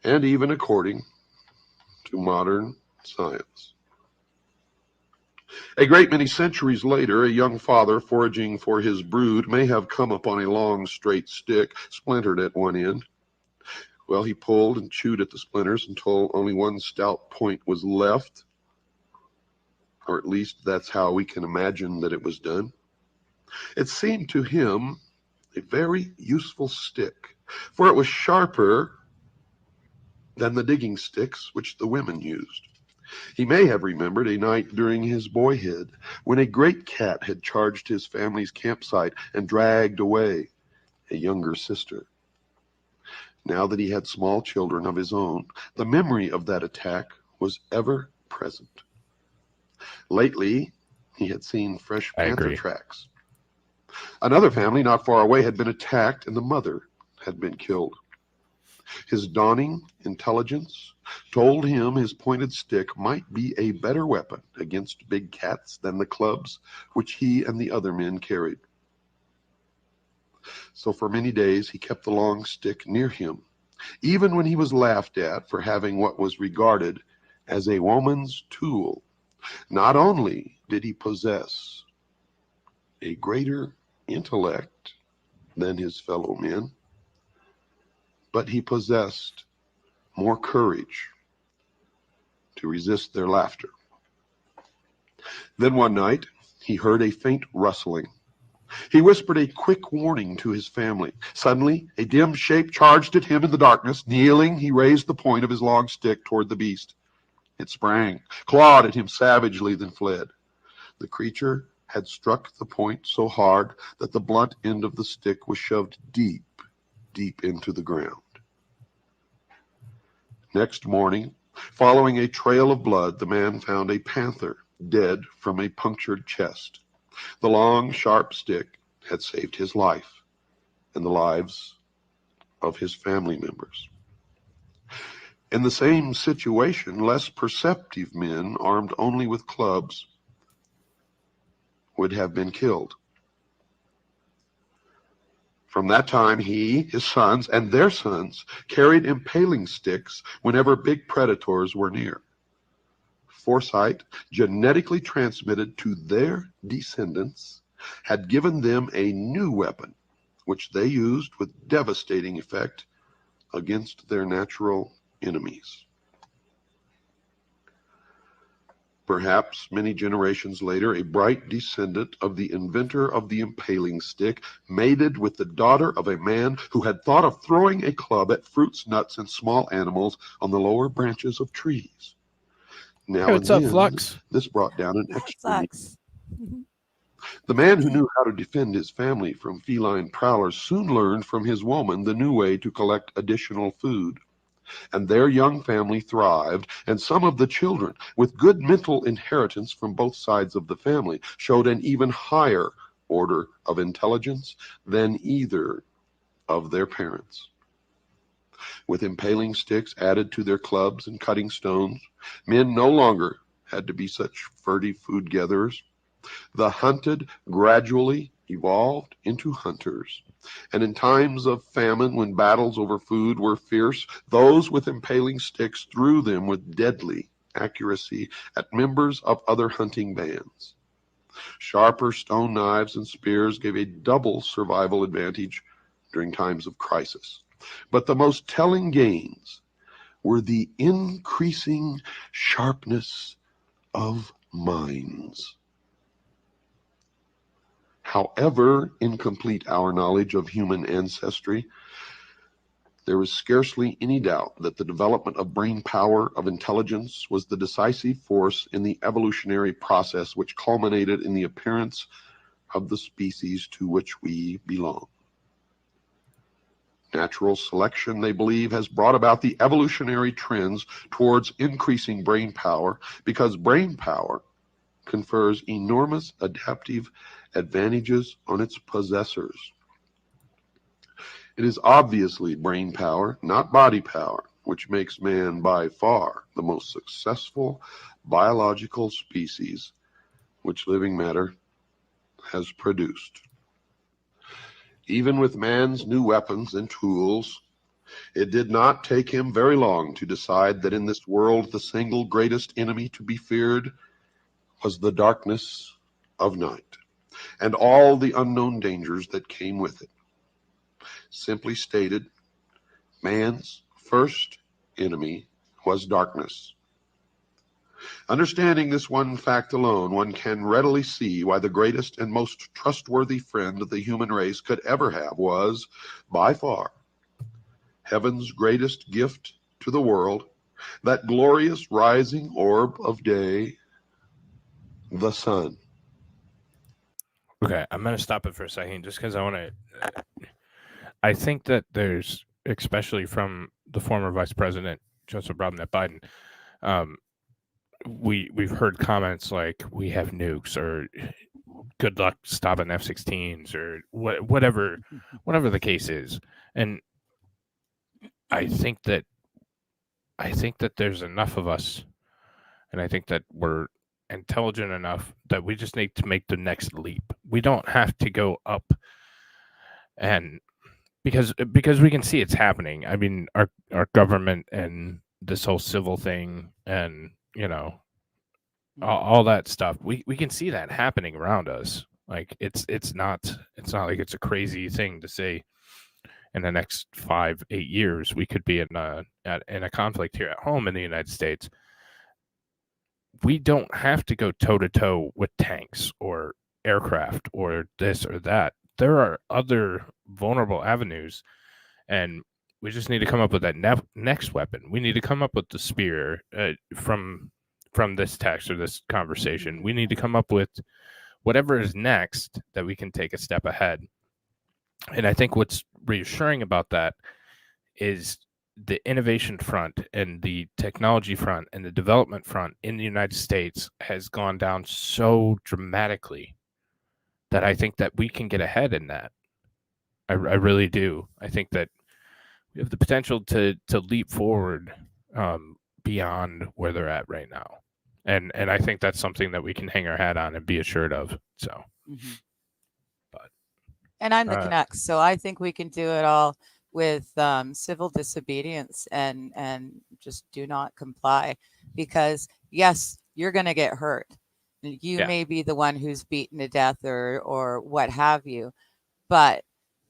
and even according to modern science. A great many centuries later, a young father foraging for his brood may have come upon a long, straight stick, splintered at one end. Well, he pulled and chewed at the splinters until only one stout point was left, or at least that's how we can imagine that it was done. It seemed to him a very useful stick, for it was sharper than the digging sticks which the women used. He may have remembered a night during his boyhood when a great cat had charged his family's campsite and dragged away a younger sister. Now that he had small children of his own, the memory of that attack was ever present. Lately, he had seen fresh panther tracks. Another family not far away had been attacked, and the mother had been killed. His dawning intelligence told him his pointed stick might be a better weapon against big cats than the clubs which he and the other men carried. So for many days he kept the long stick near him, even when he was laughed at for having what was regarded as a woman's tool. Not only did he possess a greater intellect than his fellow men, but he possessed more courage to resist their laughter. Then one night he heard a faint rustling. He whispered a quick warning to his family. Suddenly, a dim shape charged at him in the darkness. Kneeling, he raised the point of his long stick toward the beast. It sprang, clawed at him savagely, then fled. The creature had struck the point so hard that the blunt end of the stick was shoved deep, deep into the ground. Next morning, following a trail of blood, the man found a panther dead from a punctured chest. The long, sharp stick had saved his life and the lives of his family members. In the same situation, less perceptive men, armed only with clubs, would have been killed. From that time, he, his sons, and their sons carried impaling sticks whenever big predators were near. Foresight, genetically transmitted to their descendants, had given them a new weapon, which they used with devastating effect against their natural enemies. Perhaps many generations later, a bright descendant of the inventor of the impaling stick mated with the daughter of a man who had thought of throwing a club at fruits, nuts, and small animals on the lower branches of trees. Now Hey, what's and up, then, Flux? this brought down an extra need. Sucks. The man who knew how to defend his family from feline prowlers soon learned from his woman the new way to collect additional food. And their young family thrived, and some of the children, with good mental inheritance from both sides of the family, showed an even higher order of intelligence than either of their parents. With impaling sticks added to their clubs and cutting stones, men no longer had to be such furtive food gatherers. The hunted gradually evolved into hunters. And in times of famine, when battles over food were fierce, those with impaling sticks threw them with deadly accuracy at members of other hunting bands. Sharper stone knives and spears gave a double survival advantage during times of crisis. But the most telling gains were the increasing sharpness of minds. However incomplete our knowledge of human ancestry, there is scarcely any doubt that the development of brain power, of intelligence, was the decisive force in the evolutionary process which culminated in the appearance of the species to which we belong. Natural selection, they believe, has brought about the evolutionary trends towards increasing brain power because brain power confers enormous adaptive advantages on its possessors. It is obviously brain power, not body power, which makes man by far the most successful biological species which living matter has produced. Even with man's new weapons and tools, it did not take him very long to decide that in this world the single greatest enemy to be feared was the darkness of night and all the unknown dangers that came with it. Simply stated, man's first enemy was darkness. Understanding this one fact alone, one can readily see why the greatest and most trustworthy friend the human race could ever have was, by far, heaven's greatest gift to the world, that glorious rising orb of day, the sun. Okay, I'm gonna stop it for a second just because I want to. I think that there's, especially from the former Vice President Joseph Robinette Biden, we've heard comments like "we have nukes" or "good luck stopping F-16s" or whatever the case is, and I think that there's enough of us, and I think that we're intelligent enough that we just need to make the next leap. We don't have to go up, and because we can see it's happening. I mean, our government and this whole civil thing, and all that stuff. We can see that happening around us. Like it's not like it's a crazy thing to say. In the next 5-8 years, we could be in a conflict here at home in the United States. We don't have to go toe to toe with tanks or aircraft or this or that. There are other vulnerable avenues, and we just need to come up with that next weapon. We need to come up with the spear from this text or this conversation. We need to come up with whatever is next that we can take a step ahead. And I think what's reassuring about that is the innovation front and the technology front and the development front in the United States has gone down so dramatically that I think that we can get ahead in that. I really do. I think that we have the potential to leap forward beyond where they're at right now. And I think that's something that we can hang our hat on and be assured of. So, And I'm the Canucks, so I think we can do it all with civil disobedience and just do not comply. Because yes, you're going to get hurt. You may be the one who's beaten to death or what have you, but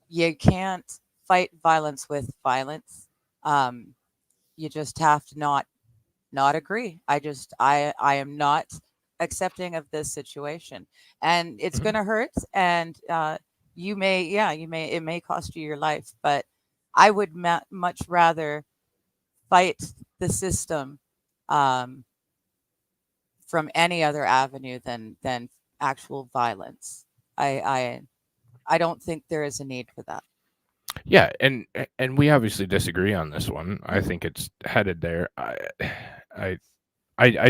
you can't fight violence with violence. You just have to not agree. I am not accepting of this situation, and it's going to hurt. And it may cost you your life, but I would much rather fight the system from any other avenue than actual violence. I don't think there is a need for that. Yeah, and we obviously disagree on this one. I think it's headed there. I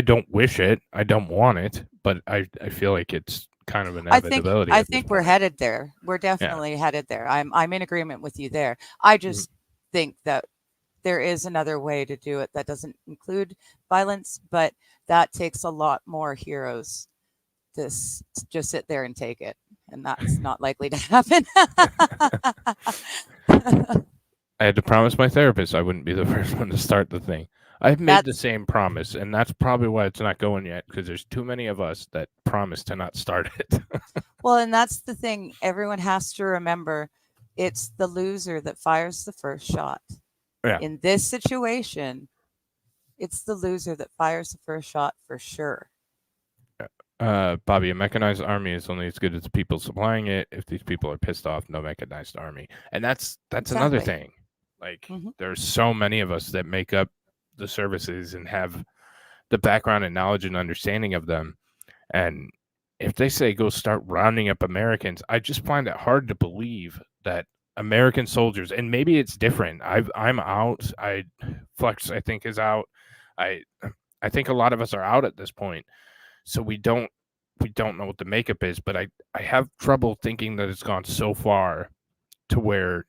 don't wish it. I don't want it, but I feel like it's kind of an inevitability. I think we're headed there. We're definitely headed there. I'm in agreement with you there. I just think that there is another way to do it that doesn't include violence, but that takes a lot more heroes to just sit there and take it, and that's not likely to happen. I had to promise my therapist I wouldn't be the first one to start the thing. I've made the same promise, and that's probably why it's not going yet, because there's too many of us that promise to not start it. Well, and that's the thing. Everyone has to remember it's the loser that fires the first shot. Yeah. In this situation, it's the loser that fires the first shot for sure. Bobby, a mechanized army is only as good as the people supplying it. If these people are pissed off, no mechanized army. And that's another thing. Like, there's so many of us that make up the services and have the background and knowledge and understanding of them. And if they say go start rounding up Americans, I just find it hard to believe that American soldiers, and maybe it's different. I'm out. Flex, I think, is out. I think a lot of us are out at this point. So we don't know what the makeup is, but I have trouble thinking that it's gone so far to where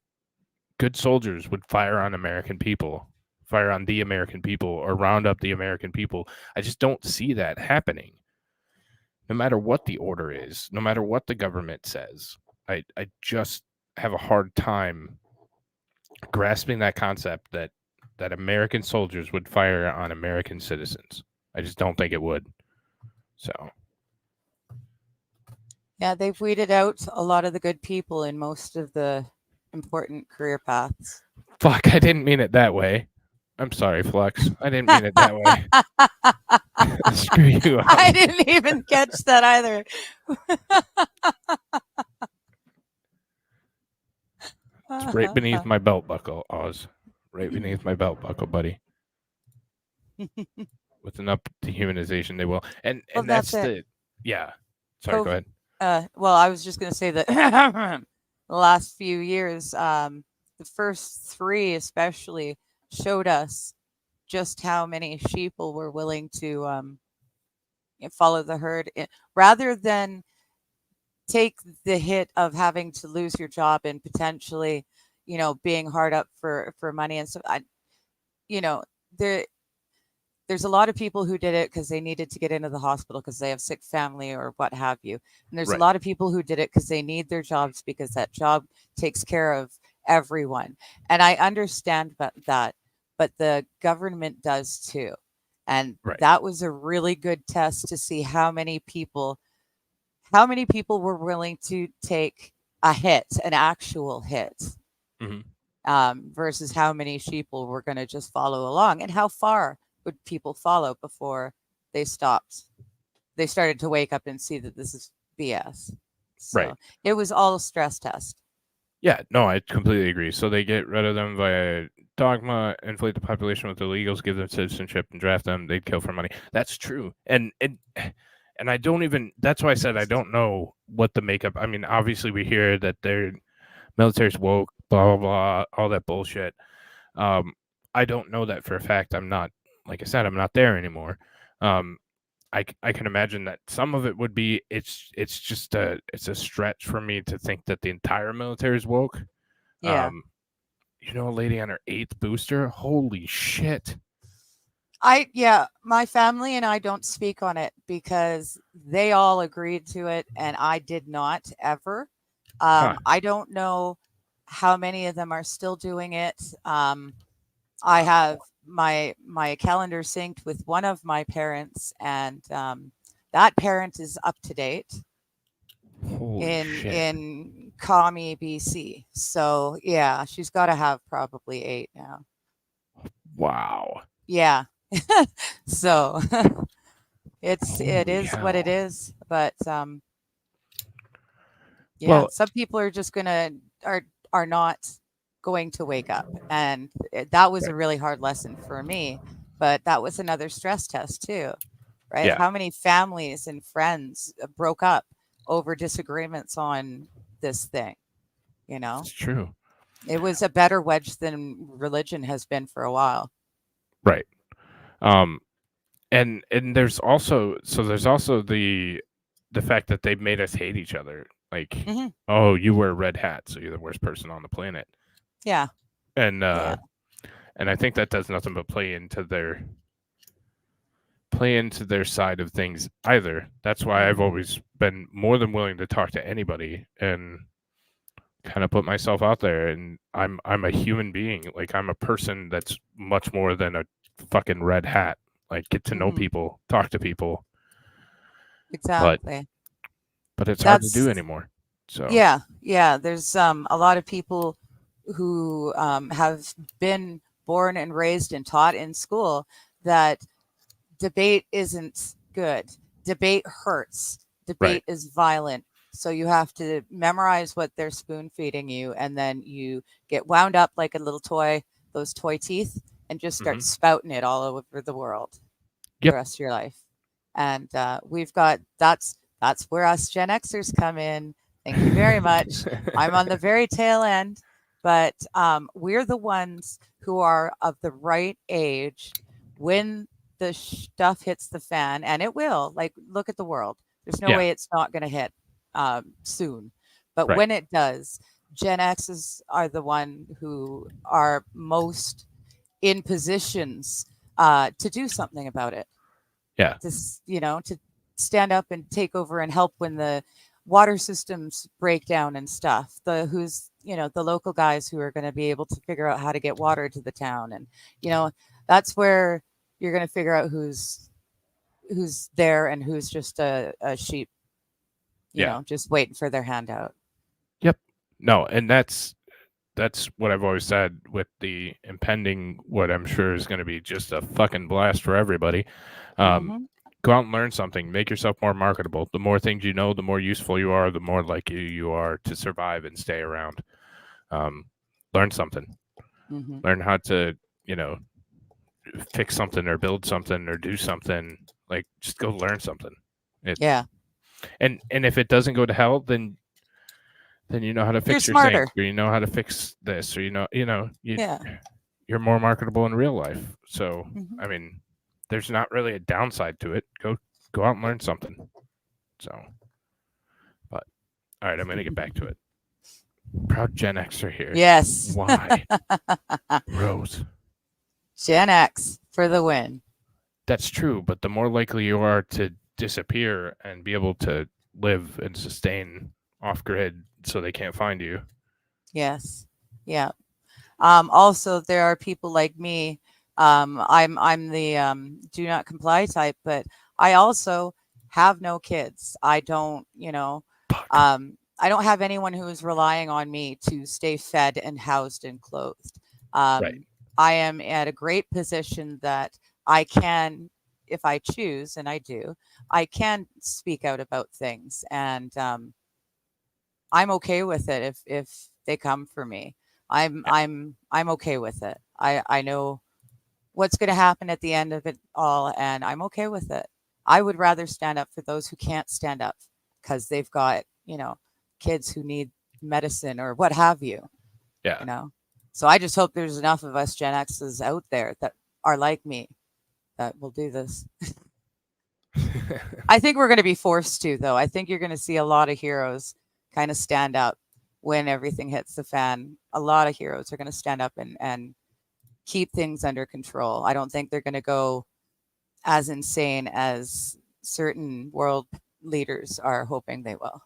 good soldiers would fire on the American people, or round up the American people. I just don't see that happening. No matter what the order is, no matter what the government says, I just have a hard time grasping that concept that American soldiers would fire on American citizens. I just don't think it would. So, yeah, they've weeded out a lot of the good people in most of the important career paths. Fuck, I didn't mean it that way. I'm sorry, Flux. I didn't mean it that way. Screw you. I didn't even catch that either. It's right beneath my belt buckle, Oz. Right beneath my belt buckle, buddy. With enough dehumanization, they will. And that's the... Yeah. Sorry, go ahead. Well, I was just going to say that the last few years, the first 3 especially, showed us just how many sheeple were willing to follow the herd rather than take the hit of having to lose your job and potentially, being hard up for money and stuff. you know, there's a lot of people who did it because they needed to get into the hospital because they have sick family or what have you. And there's a Right. lot of people who did it because they need their jobs because that job takes care of everyone. And I understand that, but the government does too. And Right. that was a really good test to see how many people were willing to take a hit, an actual hit, Mhm. versus how many people were going to just follow along, and how far would people follow before they stopped. They started to wake up and see that this is BS. So Right. it was all a stress test. Yeah, no, I completely agree. So they get rid of them via dogma, inflate the population with illegals, give them citizenship, and draft them. They'd kill for money. That's true. And I don't even. That's why I said I don't know what the makeup. I mean, obviously we hear that their military's woke, blah blah blah, all that bullshit. I don't know that for a fact. I'm not, like I said, I'm not there anymore. I can imagine that some of it would be it's just it's a stretch for me to think that the entire military is woke. Yeah. You know, a lady on her 8th booster. Holy shit! My family and I don't speak on it because they all agreed to it and I did not ever. Huh. I don't know how many of them are still doing it. I have my calendar synced with one of my parents, and that parent is up to date Holy shit! in Kami, BC. So yeah, she's got to have probably 8 now. Wow. Yeah. So it Holy is what it hell. is, but yeah, Well, some people are just are not going to wake up, and that was right. a really hard lesson for me, but that was another stress test too, right? Yeah, How many families and friends broke up over disagreements on this thing, you know? it's true. It was a better wedge than religion has been for a while. Right. Um, and there's also the fact that they made us hate each other. Like, Mhm. oh, you wear a red hat, so you're the worst person on the planet. Yeah. And Yeah. and I think that does nothing but play into their side of things either. That's why I've always been more than willing to talk to anybody and kind of put myself out there. And I'm a human being. Like, I'm a person that's much more than a fucking red hat. Like, get to know Mhm. people, talk to people, but Exactly. it's hard to do That's anymore. So yeah. There's a lot of people who have been born and raised and taught in school that debate isn't good. Debate hurts. right. Debate is violent. So you have to memorize what they're spoon feeding you, and then you get wound up like a little toy, those toy teeth, and just start Hmm. spouting it all over the world the Yep. rest of your life. And we've got that's where us Gen Xers come in. Thank you very much. I'm on the very tail end, but we're the ones who are of the right age when the stuff hits the fan, and it will. Like, look at the world. There's no Yeah. way it's not going to hit soon. But Right. when it does, Gen X's are the one who are most in positions to do something about it. Yeah. To stand up and take over and help when the water systems break down and stuff. The local guys who are going to be able to figure out how to get water to the town, and that's where you're going to figure out who's there and who's just a sheep, Yeah. just waiting for their handout. Yep. No, and that's what I've always said with the impending, what I'm sure is going to be just a fucking blast for everybody. Mm-hmm. Go out and learn something. Make yourself more marketable. The more things you know, the more useful you are, the more likely you are to survive and stay around. Learn something. Mm-hmm. Learn how to, fix something or build something or do something. Like, just go learn something. Yeah. And if it doesn't go to hell, then you know how to fix You're your smarter. sink, or you know how to fix this, or Yeah. you're more marketable in real life. So, Mhm. I mean, there's not really a downside to it. Go out and learn something. So, but all right, I'm gonna get back to it. Proud Gen Xer here. Yes. Why? Rose. Gen X for the win. That's true, but the more likely you are to disappear and be able to live and sustain off grid so they can't find you. Yes. Yeah. Also, there are people like me. I'm the do not comply type, but I also have no kids. I don't, I don't have anyone who is relying on me to stay fed and housed and clothed. Right. I am at a great position that I can, if I choose, and I do, I can speak out about things, and I'm okay with it if they come for me. I'm okay with it. I know what's going to happen at the end of it all, and I'm okay with it. I would rather stand up for those who can't stand up because they've got, kids who need medicine or what have you, Yeah. So I just hope there's enough of us Gen X's out there that are like me that will do this. I think we're going to be forced to, though. I think you're going to see a lot of heroes kind of stand up when everything hits the fan. A lot of heroes are going to stand up and keep things under control. I don't think they're going to go as insane as certain world leaders are hoping they will.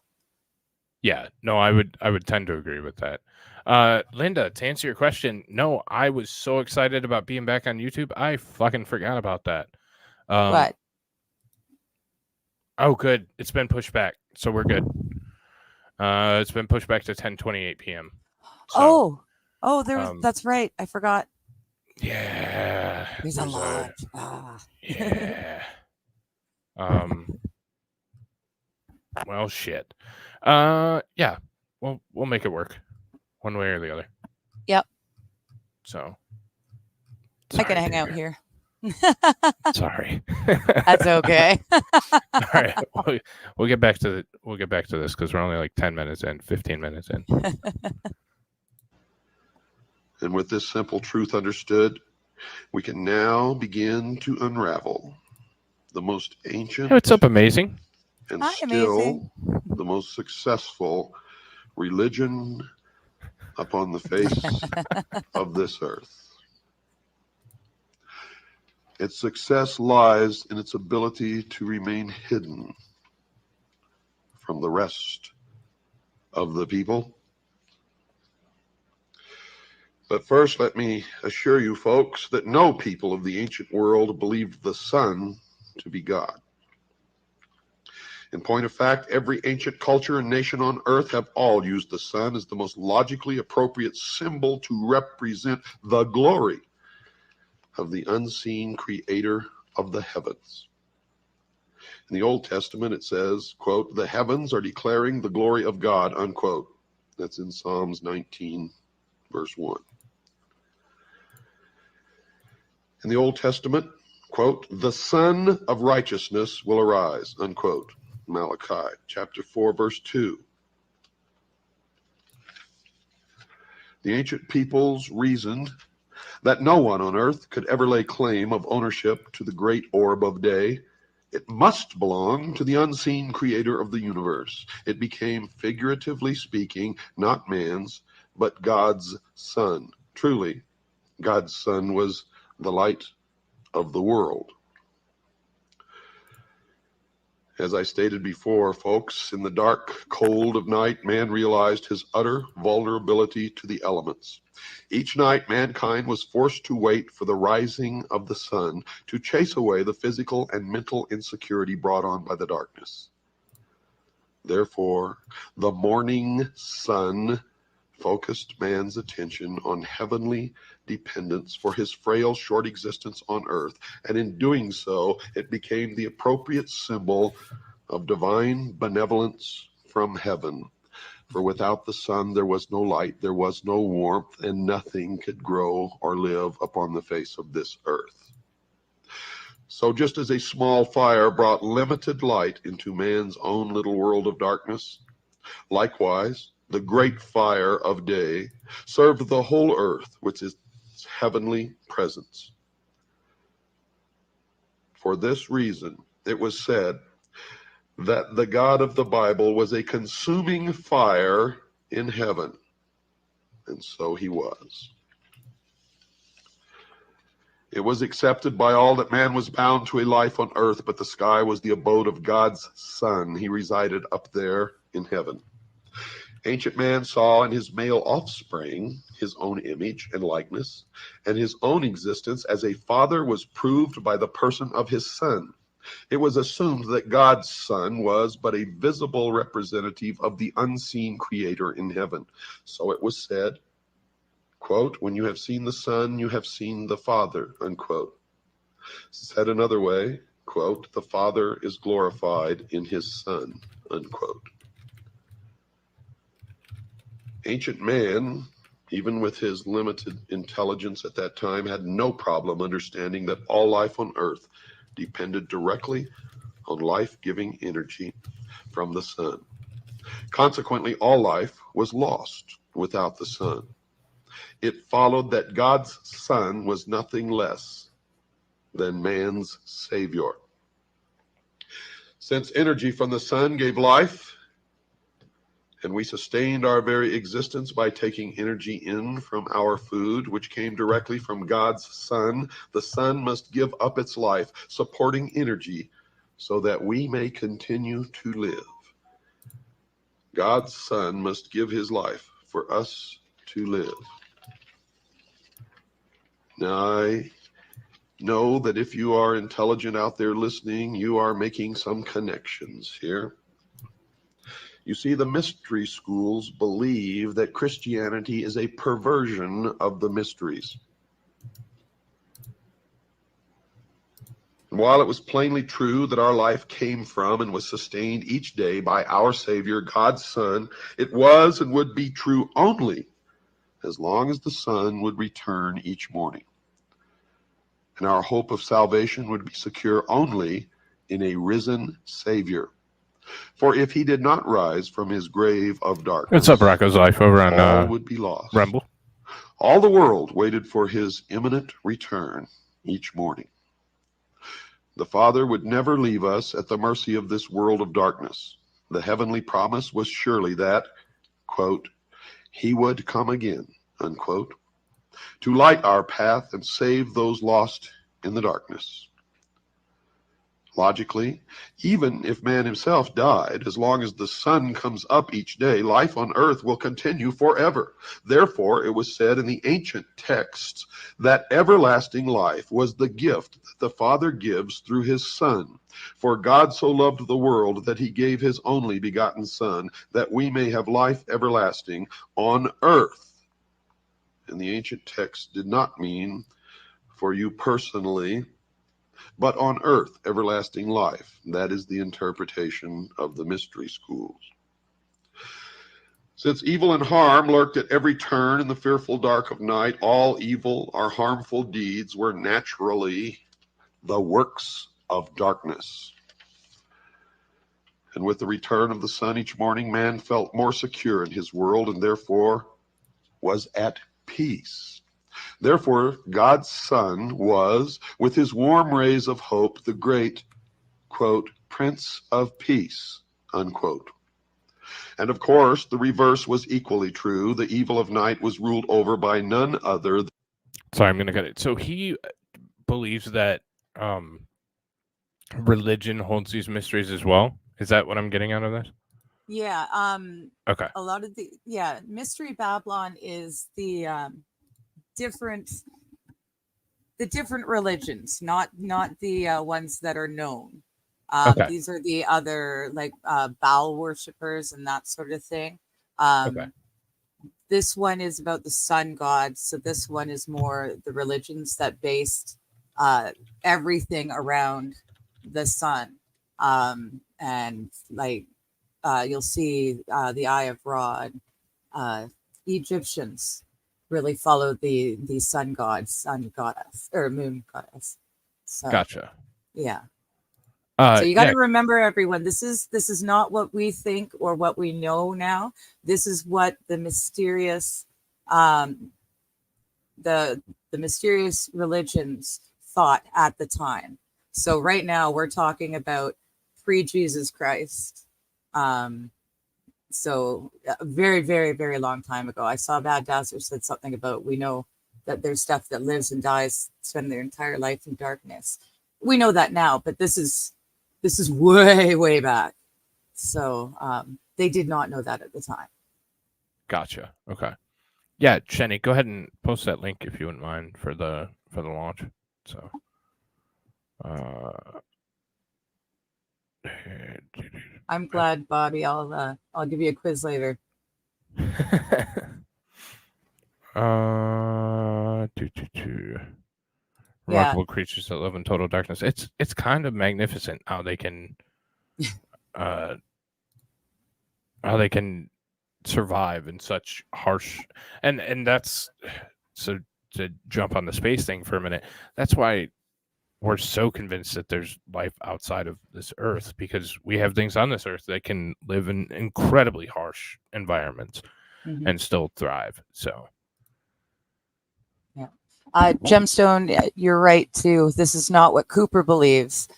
Yeah, no, I would tend to agree with that. Linda, to answer your question, no, I was so excited about being back on YouTube. I fucking forgot about that. What? Oh, good. It's been pushed back, so we're good. It's been pushed back to 10:28 p.m. So, That's right. I forgot. Yeah. There's a lot. Yeah. Well, shit. Yeah. We'll make it work, one way or the other. Yep. So. I can hang out here. Sorry. That's okay. All right. We'll get back to this because we're only like 10 minutes in, 15 minutes in. And with this simple truth understood, we can now begin to unravel the most ancient. Hey, what's up, Amazing? And Hi, still Amazing. the most successful religion upon the face of this earth. Its success lies in its ability to remain hidden from the rest of the people. But first, let me assure you folks that no people of the ancient world believed the sun to be God. In point of fact, every ancient culture and nation on earth have all used the sun as the most logically appropriate symbol to represent the glory of the unseen creator of the heavens. In the Old Testament, it says, quote, "The heavens are declaring the glory of God," unquote. That's in Psalms 19, verse 1. In the Old Testament, quote, "The Sun of Righteousness will arise," unquote. Malachi chapter 4, verse 2. The ancient peoples reasoned that no one on earth could ever lay claim of ownership to the great orb of day. It must belong to the unseen creator of the universe. It became, figuratively speaking, not man's, but God's sun. Truly, God's sun was the light of the world. As I stated before, folks, in the dark, cold of night, man realized his utter vulnerability to the elements. Each night, mankind was forced to wait for the rising of the sun to chase away the physical and mental insecurity brought on by the darkness. Therefore, the morning sun focused man's attention on heavenly dependence for his frail, short existence on earth, and in doing so, it became the appropriate symbol of divine benevolence from heaven. For without the sun, there was no light, there was no warmth, and nothing could grow or live upon the face of this earth. So just as a small fire brought limited light into man's own little world of darkness, likewise, the great fire of day served the whole earth with its heavenly presence. For this reason, it was said that the God of the Bible was a consuming fire in heaven, and so he was. It was accepted by all that man was bound to a life on earth, but the sky was the abode of God's Son. He resided up there in heaven. Ancient man saw in his male offspring his own image and likeness, and his own existence as a father was proved by the person of his son. It was assumed that God's Son was but a visible representative of the unseen Creator in heaven. So it was said, quote, when you have seen the Son, you have seen the Father, unquote. Said another way, quote, the Father is glorified in his Son, unquote. Ancient man, even with his limited intelligence at that time, had no problem understanding that all life on earth depended directly on life-giving energy from the sun. Consequently, all life was lost without the sun. It followed that God's Son was nothing less than man's Savior. Since energy from the sun gave life, and we sustained our very existence by taking energy in from our food, which came directly from God's Son, the sun must give up its life, supporting energy, so that we may continue to live. God's Son must give his life for us to live. Now, I know that if you are intelligent out there listening, you are making some connections here. You see, the mystery schools believe that Christianity is a perversion of the mysteries. And while it was plainly true that our life came from and was sustained each day by our Savior, God's Son, it was and would be true only as long as the sun would return each morning. And our hope of salvation would be secure only in a risen Savior. For if he did not rise from his grave of darkness, What's up, Rocco's Life over on all would be lost. Rumble? All the world waited for his imminent return each morning. The Father would never leave us at the mercy of this world of darkness. The heavenly promise was surely that, quote, he would come again, unquote, to light our path and save those lost in the darkness. Logically, even if man himself died, as long as the sun comes up each day, life on earth will continue forever. Therefore, it was said in the ancient texts that everlasting life was the gift that the Father gives through his Son. For God so loved the world that he gave his only begotten Son, that we may have life everlasting on earth. And the ancient text did not mean for you personally, but on earth, everlasting life. That is the interpretation of the mystery schools. Since evil and harm lurked at every turn in the fearful dark of night, all evil or harmful deeds were naturally the works of darkness. And with the return of the sun each morning, man felt more secure in his world and therefore was at peace. Therefore, God's Son was, with his warm rays of hope, the great, quote, Prince of Peace, unquote. And of course, the reverse was equally true. The evil of night was ruled over by none other. Sorry, I'm going to cut it. So he believes that religion holds these mysteries as well. Is that what I'm getting out of this? Yeah. Okay. A lot of Mystery Babylon is the different religions, not the ones that are known. Okay. These are the other, like Baal worshippers and that sort of thing. Okay. This one is about the sun god, so this one is more the religions that based everything around the sun. And like you'll see the Eye of Ra. Egyptians really follow the sun god, sun goddess, or moon goddess. So, Gotcha. Yeah. So you got to yeah. remember, everyone, this is not what we think or what we know now. This is what the mysterious the mysterious religions thought at the time. So right now we're talking about pre-Jesus Christ. So a very, very, very long time ago. I saw Bad Dazzler said something about, we know that there's stuff that lives and dies, spend their entire life in darkness. We know that now, but this is way, way back. So they did not know that at the time. Gotcha. Okay. Yeah, Jenny, go ahead and post that link if you wouldn't mind for the launch. So I'm glad, Bobby. I'll give you a quiz later. Remarkable creatures that live in total darkness. It's kind of magnificent how they can survive in such harsh and that's so to jump on the space thing for a minute. That's why we're so convinced that there's life outside of this earth, because we have things on this earth that can live in incredibly harsh environments and still thrive. So Gemstone, you're right too. This is not what Cooper believes.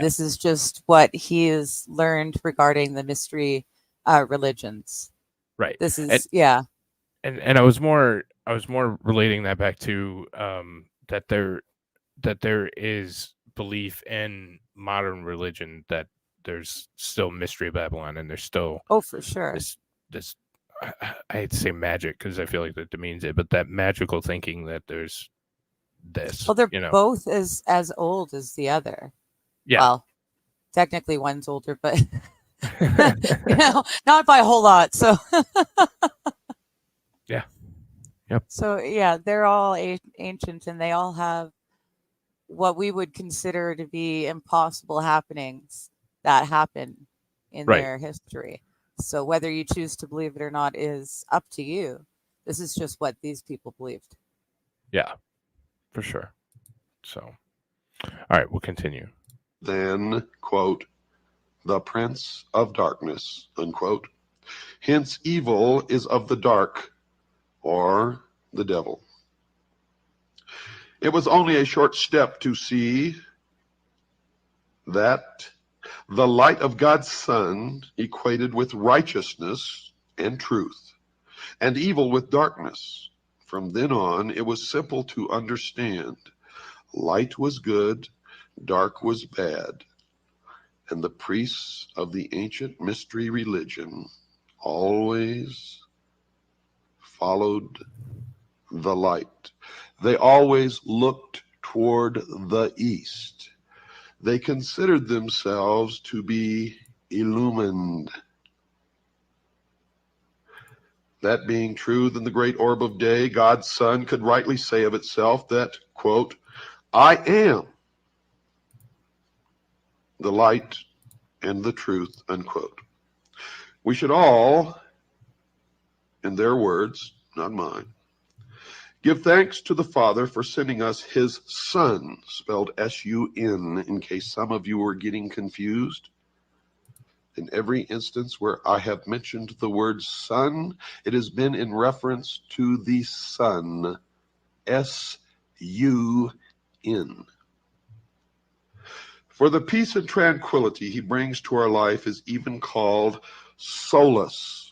This is just what he has learned regarding the mystery religions. Right. This is And I was more relating that back to that there is belief in modern religion, that there's still mystery Babylon, and there's still for sure this I hate to say magic because I feel like that demeans it, but that magical thinking that there's this. Well, they're both as old as the other. Yeah. Well, technically one's older, but not by a whole lot. So yeah. Yep. So yeah, they're all ancient, and they all have what we would consider to be impossible happenings that happen in their history. So whether you choose to believe it or not is up to you. This is just what these people believed. Yeah, for sure. So, all right, we'll continue. Then, quote, the prince of darkness, unquote. Hence, evil is of the dark, or the devil. It was only a short step to see that the light of God's Son equated with righteousness and truth, and evil with darkness. From then on, it was simple to understand. Light was good, dark was bad, and the priests of the ancient mystery religion always followed the light. They always looked toward the east. They considered themselves to be illumined. That being true, then the great orb of day, God's Son, could rightly say of itself that, quote, I am the light and the truth, unquote. We should all, in their words, not mine, give thanks to the Father for sending us his Son, spelled S-U-N, in case some of you were getting confused. In every instance where I have mentioned the word Son, it has been in reference to the Son, S-U-N. For the peace and tranquility he brings to our life is even called solace.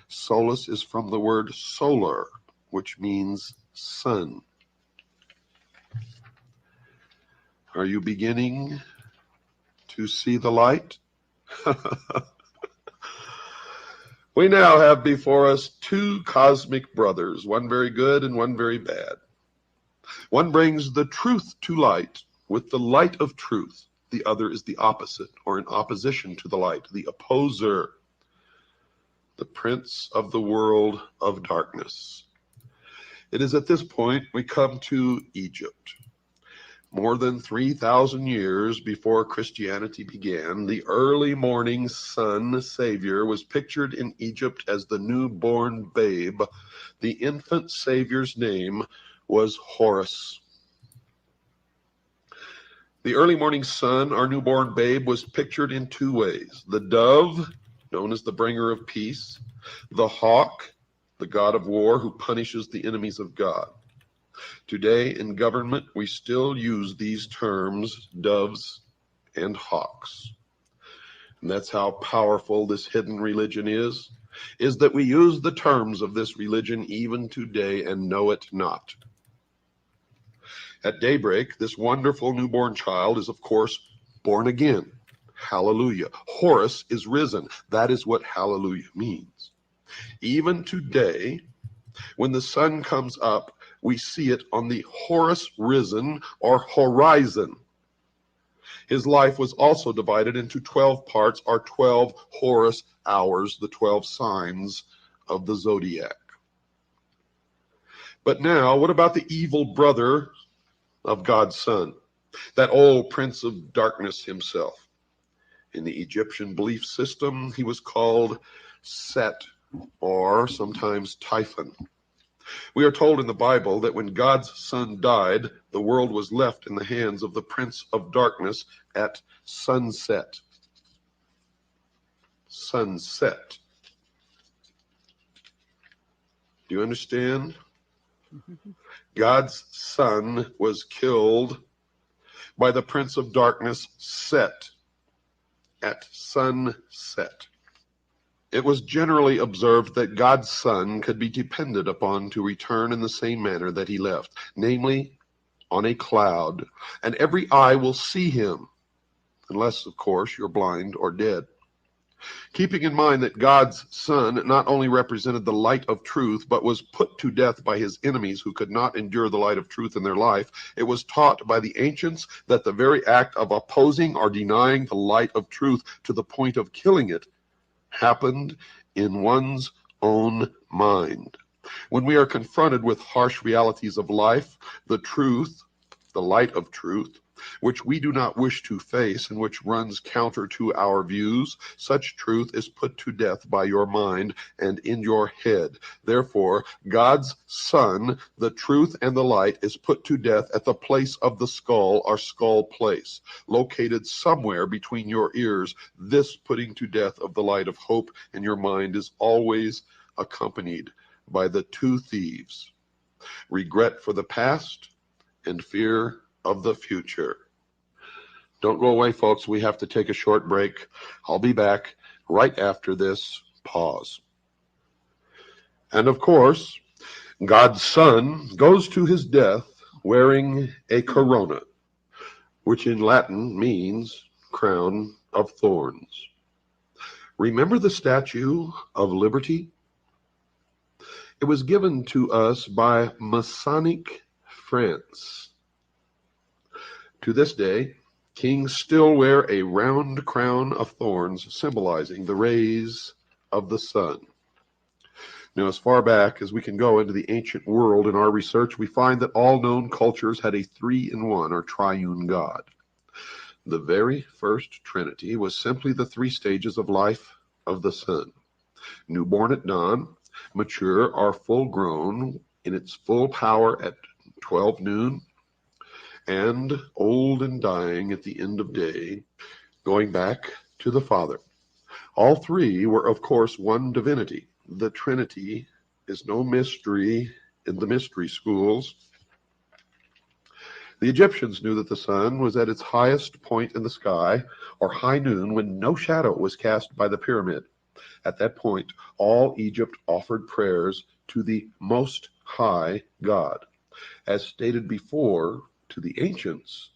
Solace is from the word solar, which means sun. Are you beginning to see the light? We now have before us two cosmic brothers, one very good and one very bad. One brings the truth to light with the light of truth. The other is the opposite, or in opposition to the light, the opposer, the prince of the world of darkness. It is at this point we come to Egypt. More than 3,000 years before Christianity began, the early morning sun Savior was pictured in Egypt as the newborn babe. The infant Savior's name was Horus. The early morning sun, our newborn babe, was pictured in two ways. The dove, known as the bringer of peace. The hawk, the god of war who punishes the enemies of God. Today in government, we still use these terms, doves and hawks. And that's how powerful this hidden religion is that we use the terms of this religion even today and know it not. At daybreak, this wonderful newborn child is, of course, born again. Hallelujah. Horus is risen. That is what hallelujah means. Even today, when the sun comes up, we see it on the Horus risen or horizon. His life was also divided into 12 parts, or 12 Horus hours, the 12 signs of the zodiac. But now, what about the evil brother of God's son, that old prince of darkness himself? In the Egyptian belief system, he was called Set, or sometimes Typhon. We are told in the Bible that when God's son died, the world was left in the hands of the prince of darkness at sunset. Sunset. Do you understand? God's son was killed by the prince of darkness, Set, at sunset. It was generally observed that God's son could be depended upon to return in the same manner that he left, namely on a cloud, and every eye will see him, unless, of course, you're blind or dead. Keeping in mind that God's son not only represented the light of truth, but was put to death by his enemies who could not endure the light of truth in their life, it was taught by the ancients that the very act of opposing or denying the light of truth to the point of killing it happened in one's own mind. When we are confronted with harsh realities of life, the truth, the light of truth, which we do not wish to face and which runs counter to our views, such truth is put to death by your mind and in your head. Therefore, God's Son, the truth and the light, is put to death at the place of the skull, or skull place, located somewhere between your ears. This putting to death of the light of hope in your mind is always accompanied by the two thieves: regret for the past and fear of the future. Don't go away, folks. We have to take a short break. I'll be back right after this pause. And of course, God's Son goes to his death wearing a corona, which in Latin means crown of thorns. Remember the Statue of Liberty? It was given to us by Masonic France. To this day, kings still wear a round crown of thorns symbolizing the rays of the sun. Now, as far back as we can go into the ancient world in our research, we find that all known cultures had a three-in-one or triune God. The very first Trinity was simply the three stages of life of the sun: newborn at dawn, mature or full grown in its full power at 12 noon, and old and dying at the end of day, going back to the Father. All three were, of course, one divinity. The Trinity is no mystery in the mystery schools. The Egyptians knew that the sun was at its highest point in the sky, or high noon, when no shadow was cast by the pyramid. At that point, all Egypt offered prayers to the Most High God. As stated before, to the ancients,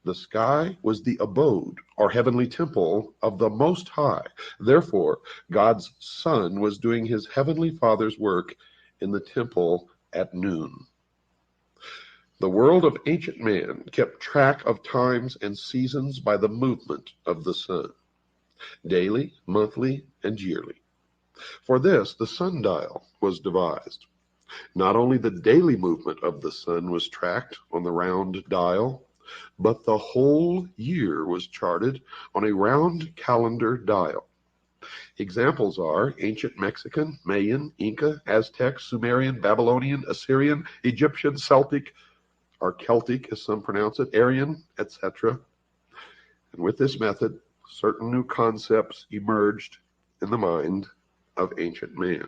the sky was the abode or heavenly temple of the Most High. Therefore, God's Son was doing his heavenly Father's work in the temple at noon. The world of ancient man kept track of times and seasons by the movement of the sun, daily, monthly, and yearly. For this, the sundial was devised. Not only the daily movement of the sun was tracked on the round dial, but the whole year was charted on a round calendar dial. Examples are ancient Mexican, Mayan, Inca, Aztec, Sumerian, Babylonian, Assyrian, Egyptian, Celtic, or Celtic as some pronounce it, Aryan, etc. And with this method, certain new concepts emerged in the mind of ancient man.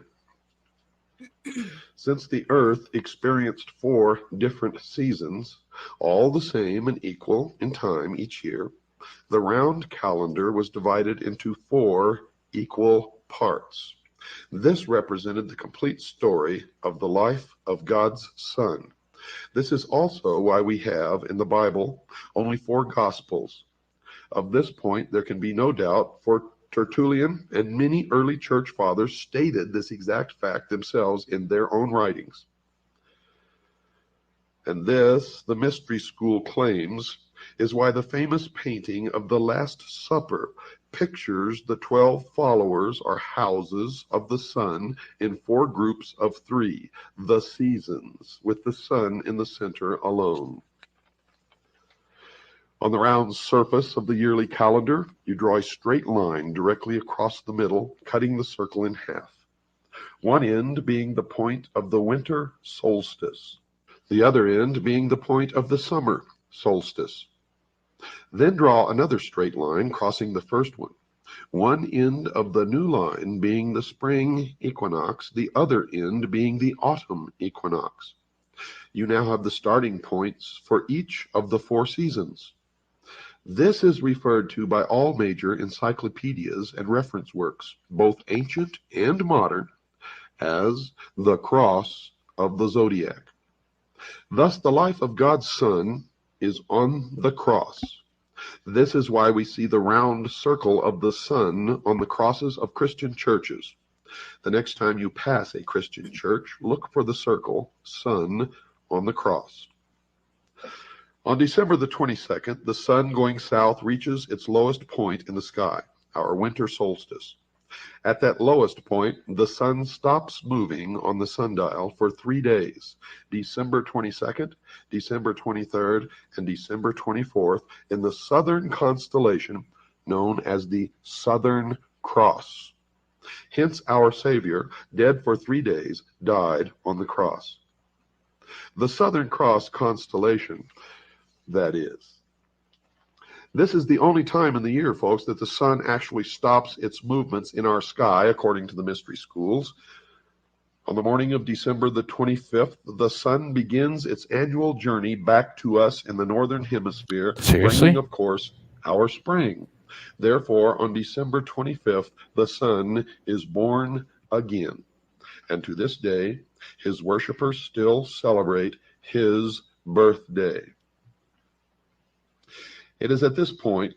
Since the earth experienced 4 different seasons, all the same and equal in time each year, the round calendar was divided into 4 equal parts. This represented the complete story of the life of God's Son, This is also why we have in the Bible only 4 Gospels. Of this point, there can be no doubt, for Tertullian and many early church fathers stated this exact fact themselves in their own writings. And this, the mystery school claims, is why the famous painting of the Last Supper pictures the 12 followers or houses of the sun in 4 groups of 3, the seasons, with the sun in the center alone. On the round surface of the yearly calendar, you draw a straight line directly across the middle, cutting the circle in half. One end being the point of the winter solstice, the other end being the point of the summer solstice. Then draw another straight line crossing the first one. One end of the new line being the spring equinox, the other end being the autumn equinox. You now have the starting points for each of the 4 seasons. This is referred to by all major encyclopedias and reference works, both ancient and modern, as the cross of the zodiac. Thus, the life of God's Son is on the cross. This is why we see the round circle of the sun on the crosses of Christian churches. The next time you pass a Christian church, look for the circle, sun, on the cross. On December the 22nd, the sun going south reaches its lowest point in the sky, our winter solstice. At that lowest point, the sun stops moving on the sundial for 3 days, December 22nd, December 23rd, and December 24th, in the southern constellation known as the Southern Cross. Hence our Savior, dead for 3 days, died on the cross. The Southern Cross constellation, that is. This is the only time in the year, folks, that the sun actually stops its movements in our sky, according to the mystery schools. On the morning of December the 25th, the sun begins its annual journey back to us in the northern hemisphere, bringing, of course, our spring. Therefore, on December 25th, the sun is born again. And to this day, his worshipers still celebrate his birthday. It is at this point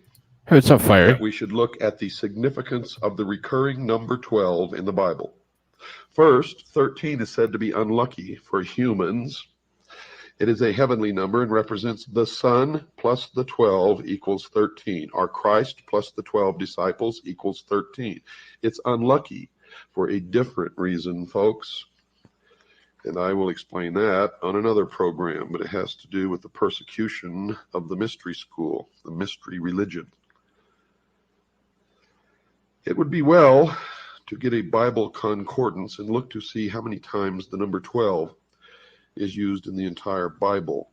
that we should look at the significance of the recurring number 12 in the Bible. First, 13 is said to be unlucky for humans. It is a heavenly number and represents the Son plus the 12 equals 13, or Christ plus the 12 disciples equals 13. It's unlucky for a different reason, folks. And I will explain that on another program, but it has to do with the persecution of the mystery school, the mystery religion. It would be well to get a Bible concordance and look to see how many times the number 12 is used in the entire Bible.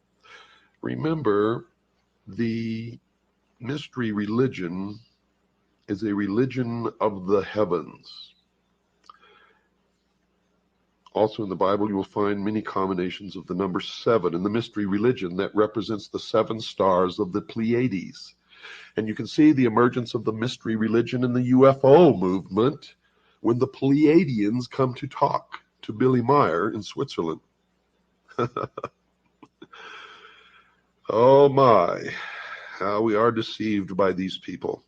Remember, the mystery religion is a religion of the heavens. Also in the Bible, you will find many combinations of the number 7 in the mystery religion that represents the 7 stars of the Pleiades. And you can see the emergence of the mystery religion in the UFO movement when the Pleiadians come to talk to Billy Meyer in Switzerland. Oh my, how we are deceived by these people.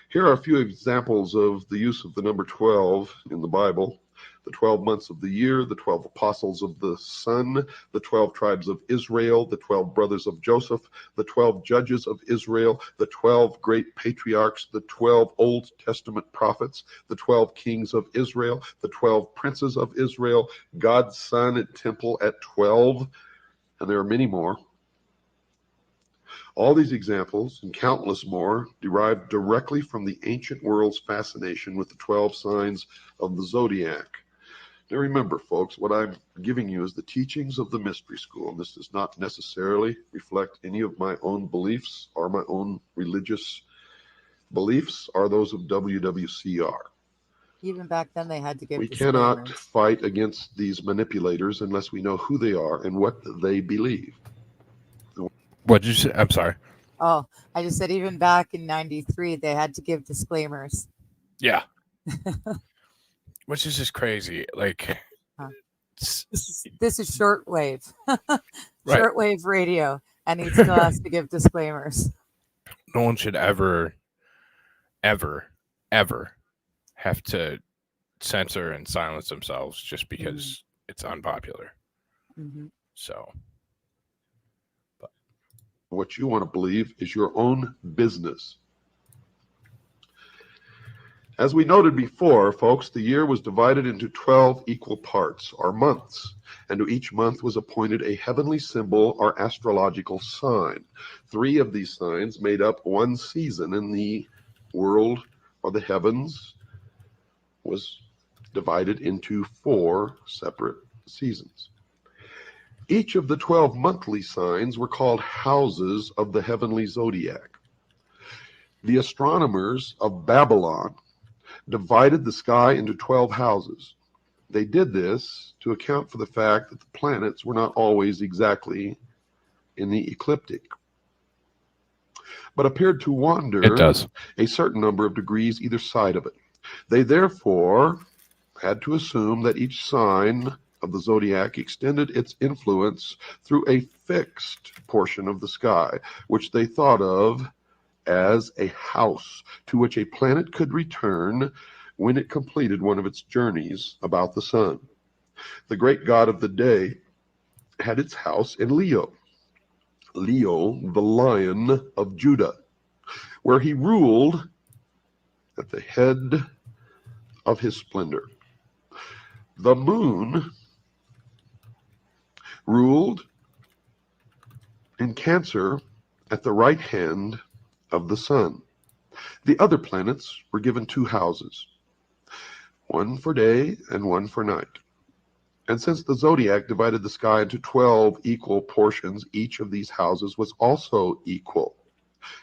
Here are a few examples of the use of the number 12 in the Bible. The 12 months of the year, the 12 apostles of the sun, the 12 tribes of Israel, the 12 brothers of Joseph, the 12 judges of Israel, the 12 great patriarchs, the 12 Old Testament prophets, the 12 kings of Israel, the 12 princes of Israel, God's Son and temple at 12, and there are many more. All these examples, and countless more, derive directly from the ancient world's fascination with the 12 signs of the zodiac. Now remember, folks, what I'm giving you is the teachings of the mystery school. And this does not necessarily reflect any of my own beliefs or my own religious beliefs or those of WWCR. Even back then, they had to give We cannot fight against these manipulators unless we know who they are and what they believe. What did you say? I'm sorry. Oh, I just said even back in 93, they had to give disclaimers. Yeah. Which is just crazy. Like, This is shortwave. Right. Shortwave radio, and he still has to give disclaimers. No one should ever have to censor and silence themselves just because it's unpopular. Mm-hmm. So What you want to believe is your own business. As we noted before, folks, the year was divided into 12 equal parts, or months, and to each month was appointed a heavenly symbol or astrological sign. 3 of these signs made up one season in the world, or the heavens was divided into 4 separate seasons. Each of the 12 monthly signs were called houses of the heavenly zodiac. The astronomers of Babylon divided the sky into 12 houses. They did this to account for the fact that the planets were not always exactly in the ecliptic, but appeared to wander a certain number of degrees either side of it. They therefore had to assume that each sign of the zodiac extended its influence through a fixed portion of the sky, which they thought of as a house to which a planet could return when it completed one of its journeys about the sun. The great god of the day had its house in Leo, the Lion of Judah, where he ruled at the head of his splendor. The moon ruled in Cancer at the right hand of the sun. The other planets were given 2 houses, one for day and one for night. And since the zodiac divided the sky into 12 equal portions, each of these houses was also equal,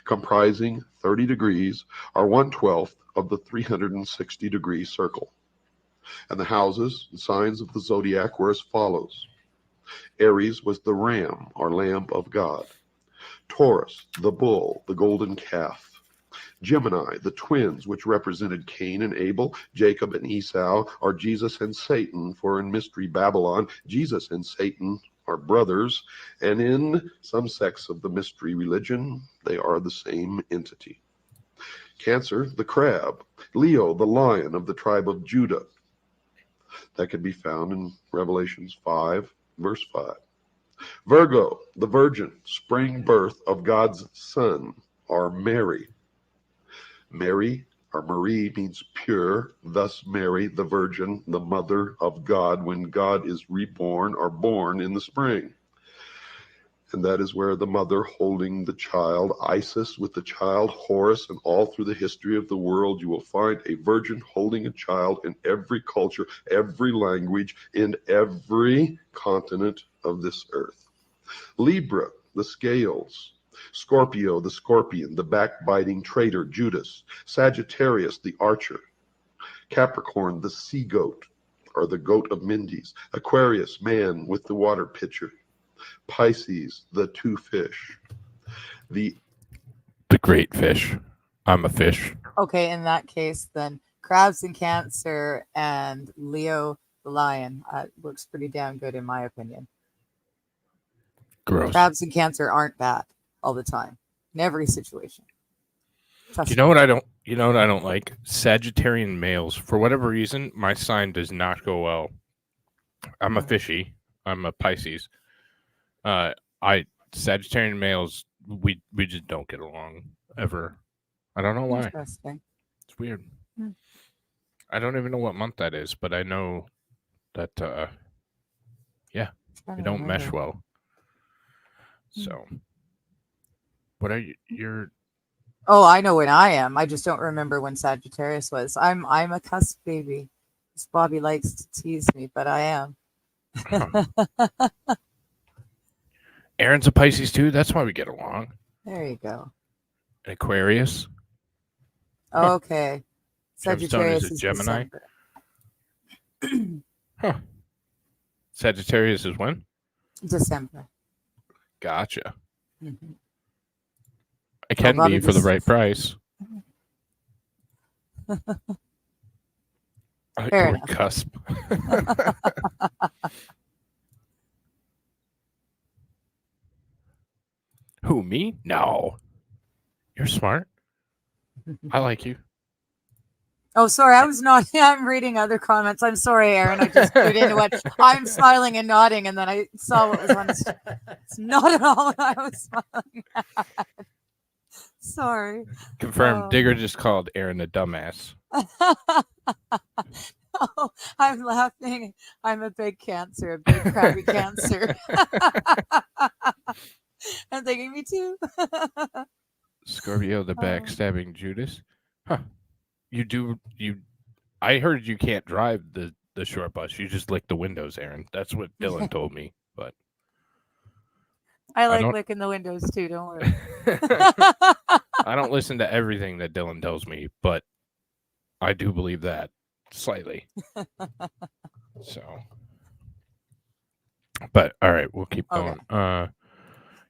comprising 30 degrees, or 1/12 of the 360-degree circle. And the houses and signs of the zodiac were as follows. Aries was the ram, or lamb of God. Taurus, the bull, the golden calf. Gemini, the twins, which represented Cain and Abel. Jacob and Esau are Jesus and Satan, for in Mystery Babylon, Jesus and Satan are brothers, and in some sects of the mystery religion, they are the same entity. Cancer, the crab. Leo, the lion of the tribe of Judah. That can be found in Revelations 5, verse 5. Virgo, the virgin, spring birth of God's son, or Mary. Mary, or Marie, means pure, thus Mary, the virgin, the mother of God, when God is reborn or born in the spring. And that is where the mother holding the child, Isis with the child, Horus, and all through the history of the world, you will find a virgin holding a child in every culture, every language, in every continent of this earth. Libra, the scales. Scorpio, the scorpion, the backbiting traitor, Judas. Sagittarius, the archer. Capricorn, the sea goat, or the goat of Mendes. Aquarius, man with the water pitcher. Pisces, the 2 fish. The great fish. I'm a fish. Okay, in that case, then crabs in Cancer and Leo the lion looks pretty damn good in my opinion. Gross. Crabs in Cancer aren't bad all the time in every situation. You know what I don't like? Sagittarian males. For whatever reason, my sign does not go well. I'm a fishy. I'm a Pisces. Sagittarian males, we just don't get along ever. I don't know why. Interesting. It's weird. I don't even know what month that is, but I know that we don't mesh well. So what are you're Oh, I know when I am. I just don't remember when Sagittarius was. I'm a cusp baby. This Bobby likes to tease me, but I am. Aaron's a Pisces too. That's why we get along. There you go. Aquarius. Okay. Sagittarius is a Gemini. Sagittarius is when? December. Gotcha. Mm-hmm. I can be for the right price. Fair Or enough. cusp. Who, me? No. You're smart. I like you. Oh, sorry, I was not. I'm reading other comments. I'm sorry, Aaron. I just clued into what I'm smiling and nodding, and then I saw what was on. It's not at all what I was smiling at. Sorry. Confirmed. Digger just called Aaron a dumbass. Oh, I'm laughing. I'm a big Cancer, a big crabby Cancer. I'm thinking, me too. Scorpio, the backstabbing Judas. Huh. I heard you can't drive the short bus. You just lick the windows, Aaron. That's what Dylan told me. But I like don't- licking the windows too. Don't worry. I don't listen to everything that Dylan tells me, but I do believe that slightly. So, but all right, we'll keep going. Okay.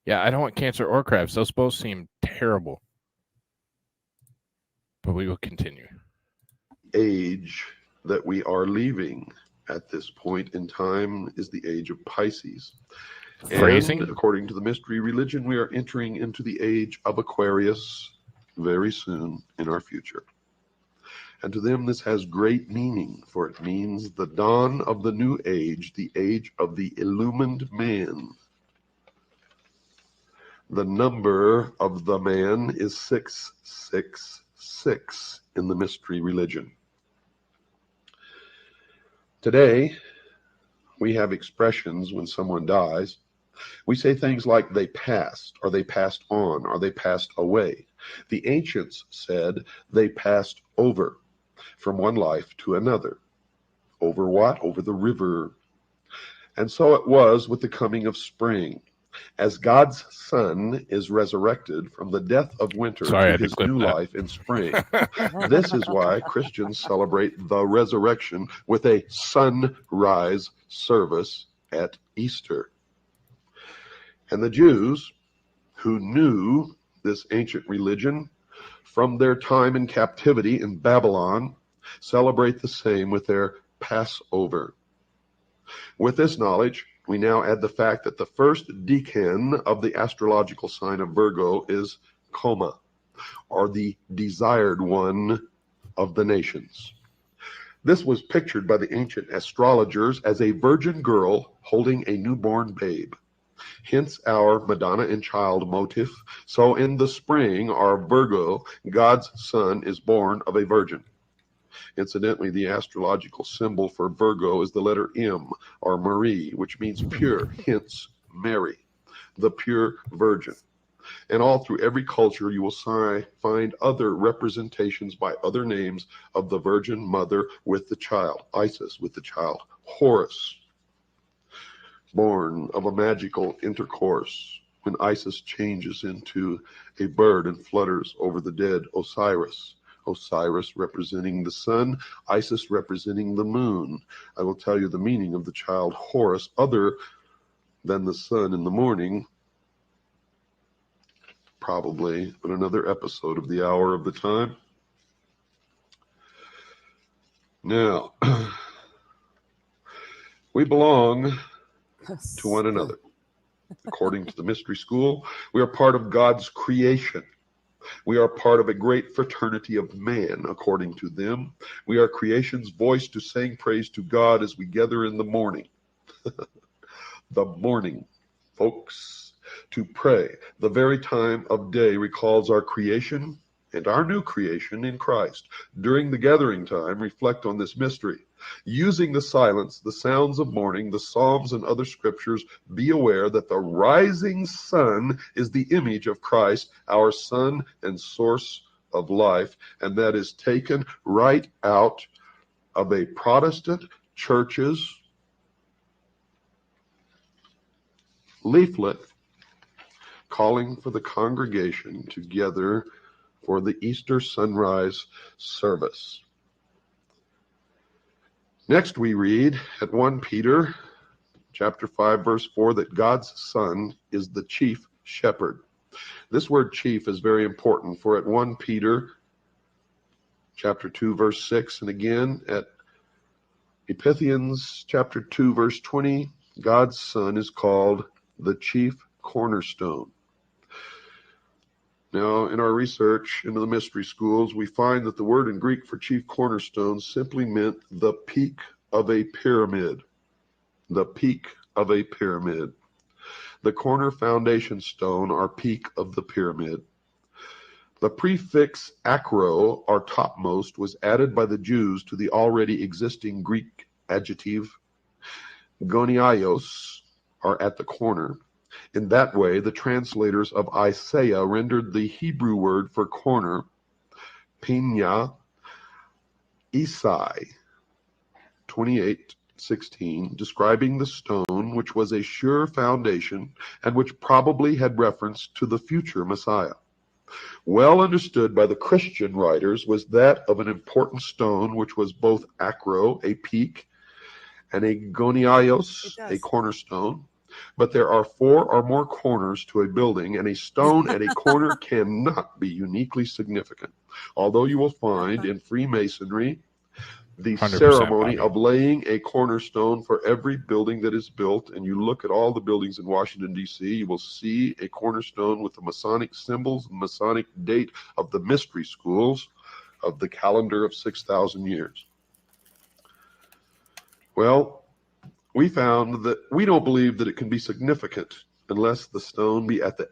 Yeah, I don't want Cancer or crabs. Those both seem terrible. But we will continue. Age that we are leaving at this point in time is the age of Pisces. Phrasing? And according to the mystery religion, we are entering into the age of Aquarius very soon in our future. And to them, this has great meaning, for it means the dawn of the new age, the age of the illumined man. The number of the man is 666 in the mystery religion. Today, we have expressions when someone dies. We say things like they passed, or they passed on, or they passed away. The ancients said they passed over from one life to another. Over what? Over the river. And so it was with the coming of spring. As God's Son is resurrected from the death of winter to his new life in spring. This is why Christians celebrate the resurrection with a sunrise service at Easter. And the Jews, who knew this ancient religion from their time in captivity in Babylon, celebrate the same with their Passover. With this knowledge, we now add the fact that the first decan of the astrological sign of Virgo is Coma, or the desired one of the nations. This was pictured by the ancient astrologers as a virgin girl holding a newborn babe. Hence our Madonna and Child motif. So in the spring, our Virgo, God's Son, is born of a virgin. Incidentally, the astrological symbol for Virgo is the letter M, or Marie, which means pure, hence Mary, the pure virgin. And all through every culture, you will find other representations by other names of the Virgin Mother with the child. Isis with the child. Horus, born of a magical intercourse, when Isis changes into a bird and flutters over the dead. Osiris representing the sun, Isis representing the moon. I will tell you the meaning of the child Horus, other than the sun in the morning, probably in another episode of the Hour of the Time. Now, we belong to one another. According to the mystery school, we are part of God's creation. We are part of a great fraternity of man, according to them. We are creation's voice to sing praise to God as we gather in the morning. The morning, folks, to pray. The very time of day recalls our creation and our new creation in Christ. During the gathering time, reflect on this mystery. Using the silence, the sounds of morning, the Psalms and other scriptures, be aware that the rising sun is the image of Christ, our sun and source of life, and that is taken right out of a Protestant church's leaflet calling for the congregation together for the Easter sunrise service. Next we read at 1 Peter chapter 5 verse 4 that God's Son is the chief shepherd. This word chief is very important, for at 1 Peter chapter 2 verse 6 and again at Ephesians chapter 2, verse 20, God's Son is called the chief cornerstone. Now, in our research into the mystery schools, we find that the word in Greek for chief cornerstone simply meant the peak of a pyramid. The peak of a pyramid. The corner foundation stone or peak of the pyramid. The prefix acro, or topmost, was added by the Jews to the already existing Greek adjective goniaios, or at the corner. In that way, the translators of Isaiah rendered the Hebrew word for corner, pinya, Isai 28:16, describing the stone which was a sure foundation and which probably had reference to the future Messiah. Well understood by the Christian writers was that of an important stone which was both acro, a peak, and a goniaios, a cornerstone. But there are 4 or more corners to a building, and a stone at a corner cannot be uniquely significant. Although you will find in Freemasonry the ceremony of laying a cornerstone for every building that is built, and you look at all the buildings in Washington, D.C., you will see a cornerstone with the Masonic symbols and Masonic date of the mystery schools of the calendar of 6,000 years. Well, we found that we don't believe that it can be significant unless the stone be at the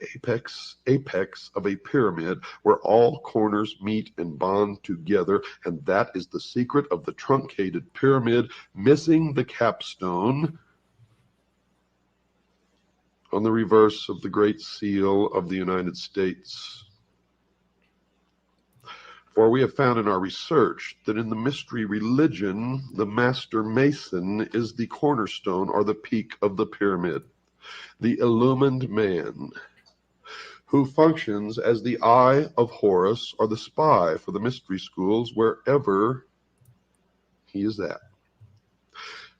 apex of a pyramid where all corners meet and bond together, and that is the secret of the truncated pyramid missing the capstone on the reverse of the Great Seal of the United States. For we have found in our research that in the mystery religion, the master mason is the cornerstone or the peak of the pyramid, the illumined man, who functions as the eye of Horus or the spy for the mystery schools wherever he is at.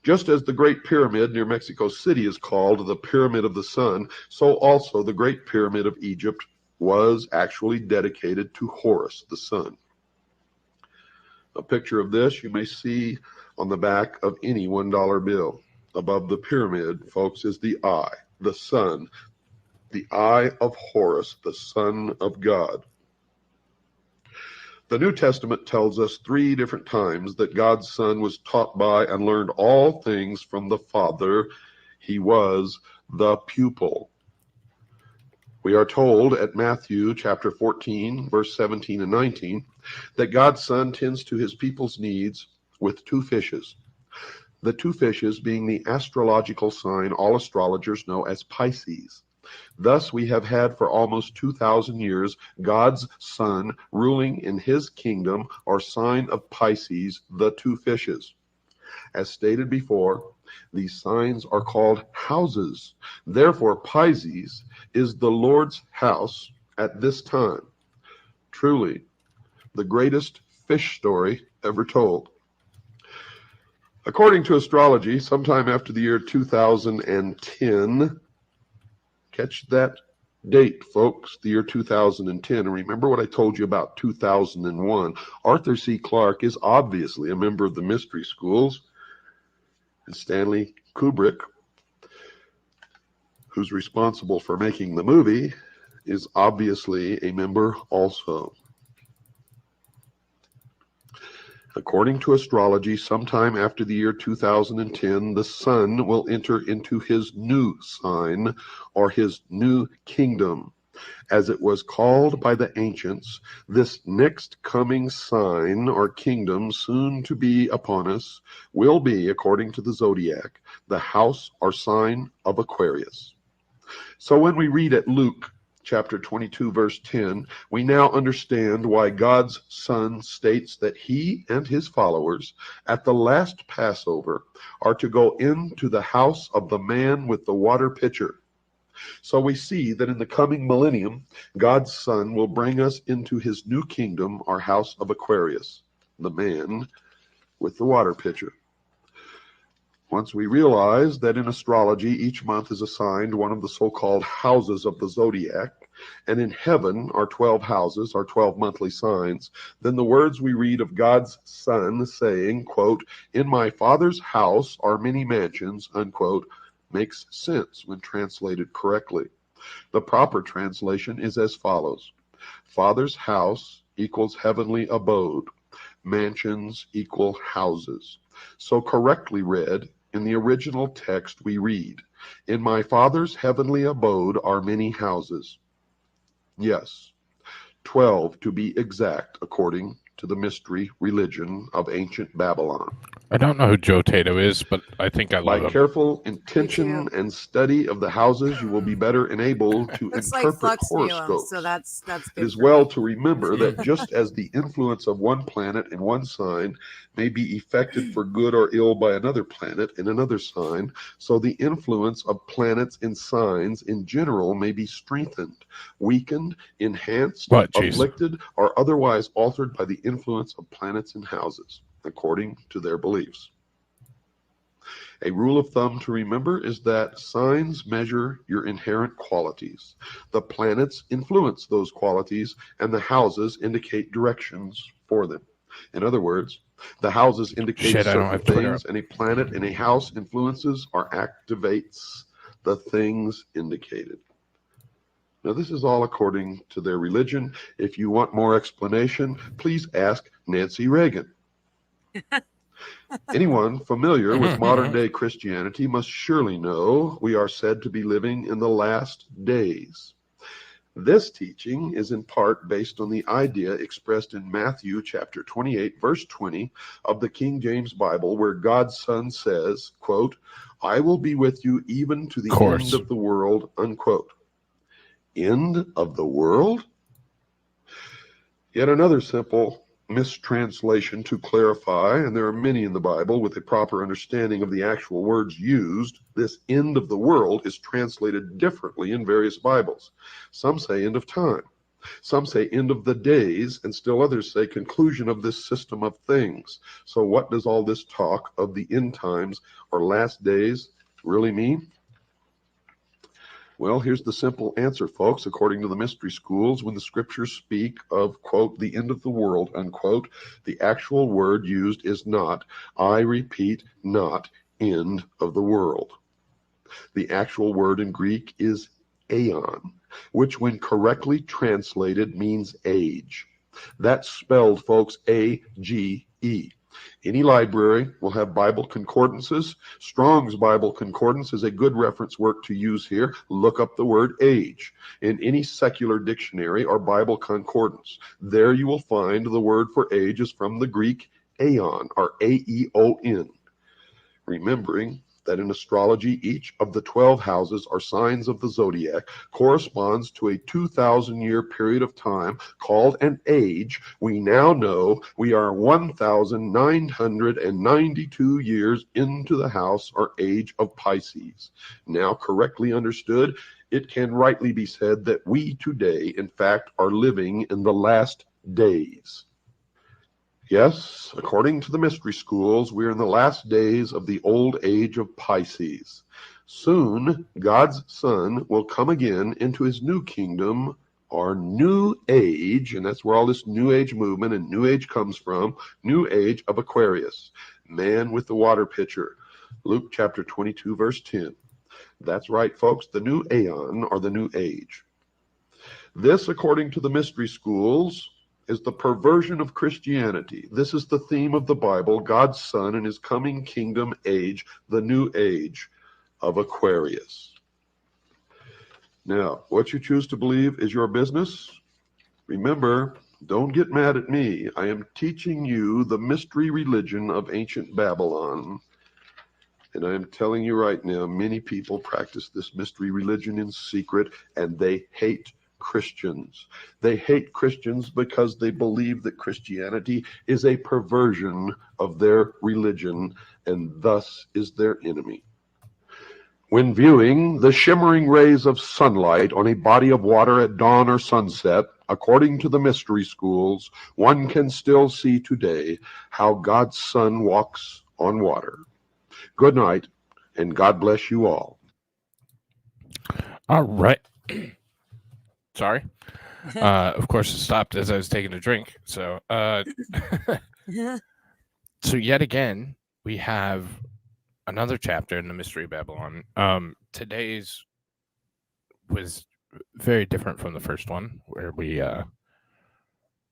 Just as the Great Pyramid near Mexico City is called the Pyramid of the Sun, so also the Great Pyramid of Egypt was actually dedicated to Horus, the sun. A picture of this you may see on the back of any $1 bill. Above the pyramid, folks, is the eye, the sun, the eye of Horus, the Son of God. The New Testament tells us 3 different times that God's Son was taught by and learned all things from the Father. He was the pupil. We are told at Matthew chapter 14, verse 17 and 19, that God's Son tends to his people's needs with 2 fishes. The 2 fishes being the astrological sign all astrologers know as Pisces. Thus we have had for almost 2,000 years God's Son ruling in his kingdom or sign of Pisces, the 2 fishes. As stated before, these signs are called houses. Therefore, Pisces is the Lord's house at this time. Truly, the greatest fish story ever told. According to astrology, sometime after the year 2010, catch that date, folks, the year 2010. And remember what I told you about 2001. Arthur C. Clarke is obviously a member of the mystery schools. And Stanley Kubrick, who's responsible for making the movie, is obviously a member also. According to astrology, sometime after the year 2010, the sun will enter into his new sign or his new kingdom. As it was called by the ancients, this next coming sign or kingdom soon to be upon us will be, according to the zodiac, the house or sign of Aquarius. So when we read at Luke chapter 22, verse 10, we now understand why God's Son states that he and his followers at the last Passover are to go into the house of the man with the water pitcher. So we see that in the coming millennium, God's Son will bring us into his new kingdom, our house of Aquarius, the man with the water pitcher. Once we realize that in astrology, each month is assigned one of the so-called houses of the zodiac, and in heaven are 12 houses, are 12 monthly signs, then the words we read of God's Son saying, quote, in my Father's house are many mansions, unquote, makes sense when translated correctly. The proper translation is as follows. Father's house equals heavenly abode. Mansions equal houses. So correctly read, in the original text we read, in my Father's heavenly abode are many houses. Yes, 12 to be exact, according to the mystery religion of ancient Babylon. I don't know who Joe Tato is, but I think I love By him. careful intention and study of the houses, you will be better enabled to Looks like interpret Flux knew him, horoscopes. so that's It good. is well to remember that just as the influence of one planet in one sign may be effected for good or ill by another planet in another sign, so the influence of planets in signs in general may be strengthened, weakened, enhanced, afflicted, or otherwise altered by the influence of planets in houses, according to their beliefs. A rule of thumb to remember is that signs measure your inherent qualities. The planets influence those qualities, and the houses indicate directions for them. In other words, the houses indicate certain things, and a planet in a house influences or activates the things indicated. Now, this is all according to their religion. If you want more explanation, please ask Nancy Reagan. Anyone familiar with modern-day Christianity must surely know we are said to be living in the last days. This teaching is in part based on the idea expressed in Matthew chapter 28, verse 20 of the King James Bible, where God's Son says, quote, I will be with you even to the end of the world, unquote. End of the world? Yet another simple mistranslation to clarify, and there are many in the Bible with a proper understanding of the actual words used. This end of the world is translated differently in various Bibles. Some say end of time, some say end of the days, and still others say conclusion of this system of things. So what does all this talk of the end times or last days really mean? Well, here's the simple answer, folks. According to the mystery schools, when the scriptures speak of, quote, the end of the world, unquote, the actual word used is not, I repeat, not, end of the world. The actual word in Greek is aeon, which when correctly translated means age. That's spelled, folks, A-G-E. Any library will have Bible concordances. Strong's Bible Concordance is a good reference work to use here. Look up the word age in any secular dictionary or Bible concordance. There you will find the word for age is from the Greek aeon, or A-E-O-N. Remembering that in astrology, each of the 12 houses or signs of the zodiac corresponds to a 2,000-year period of time called an age, we now know we are 1,992 years into the house or age of Pisces. Now correctly understood, it can rightly be said that we today, in fact, are living in the last days. Yes, according to the mystery schools, we're in the last days of the old age of Pisces. Soon, God's Son will come again into his new kingdom, or new age, and that's where all this new age movement and new age comes from, new age of Aquarius, man with the water pitcher, Luke chapter 22, verse 10. That's right, folks, the new aeon, or the new age. This, according to the mystery schools, is the perversion of Christianity. This is the theme of the Bible, God's Son and his coming kingdom age, the new age of Aquarius. Now, what you choose to believe is your business. Remember, don't get mad at me. I am teaching you the mystery religion of ancient Babylon. And I am telling you right now, many people practice this mystery religion in secret, and they hate Christians. They hate Christians because they believe that Christianity is a perversion of their religion and thus is their enemy. When viewing the shimmering rays of sunlight on a body of water at dawn or sunset, according to the mystery schools, one can still see today how God's Son walks on water. Good night, and God bless you all. All right. Sorry. Of course, it stopped as I was taking a drink. So, so yet again, we have another chapter in the Mystery Babylon. Today's was very different from the first one, where we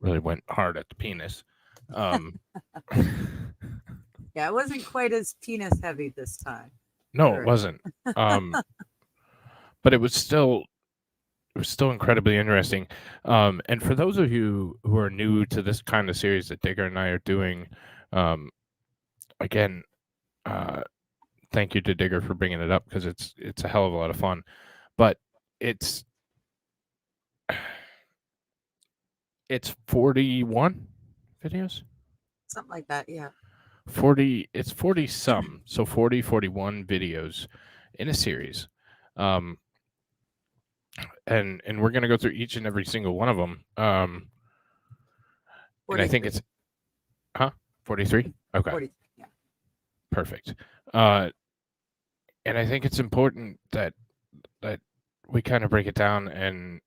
really went hard at the penis. Yeah, it wasn't quite as penis heavy this time. No, Sure. it wasn't. But it was still incredibly interesting. And for those of you who are new to this kind of series that Digger and I are doing, again, thank you to Digger for bringing it up, because it's a hell of a lot of fun. But it's 41 videos, Something like that, yeah. 40 some, so 41 videos in a series, and we're going to go through each and every single one of them, and I think it's 43. Okay, 40, yeah. Perfect. And I think it's important that we kind of break it down and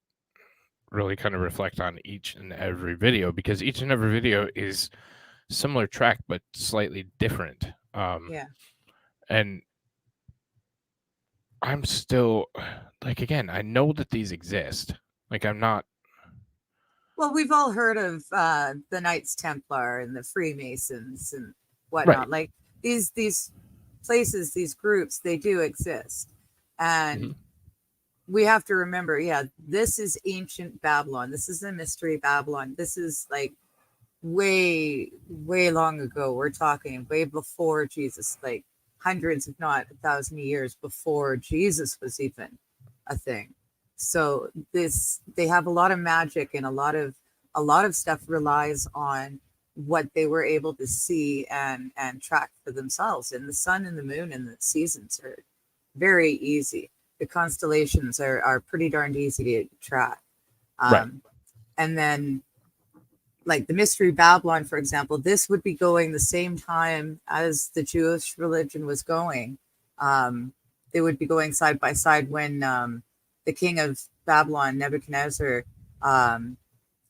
really kind of reflect on each and every video, because each and every video is similar track but slightly different. Yeah. And I'm still, like, again, I know that these exist. Like, I'm not. Well, we've all heard of the Knights Templar and the Freemasons and whatnot. Right. Like these places, these groups, they do exist, and we have to remember, yeah, this is ancient Babylon. This is a mystery Babylon. This is like way long ago. We're talking way before Jesus, like hundreds, if not 1,000 years before Jesus was even a thing. So they have a lot of magic, and a lot of stuff relies on what they were able to see and track for themselves. And the sun and the moon and the seasons are very easy. The constellations are pretty darned easy to track. Right. And then, like the Mystery Babylon, for example, this would be going the same time as the Jewish religion was going. They would be going side by side when the king of Babylon, Nebuchadnezzar, I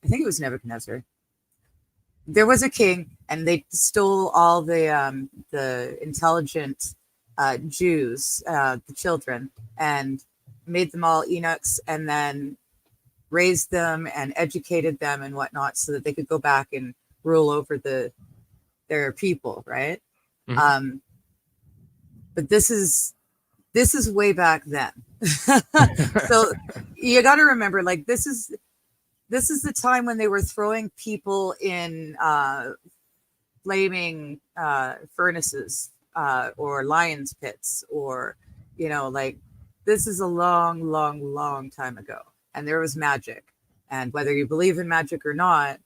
think it was Nebuchadnezzar. There was a king, and they stole all the intelligent Jews, the children, and made them all eunuchs, and then raised them and educated them and whatnot, so that they could go back and rule over their people, right? Mhm. But this is way back then. So you got to remember, like this is the time when they were throwing people in flaming furnaces or lions pits, or like this is a long time ago, and there was magic, and whether you believe in magic or not,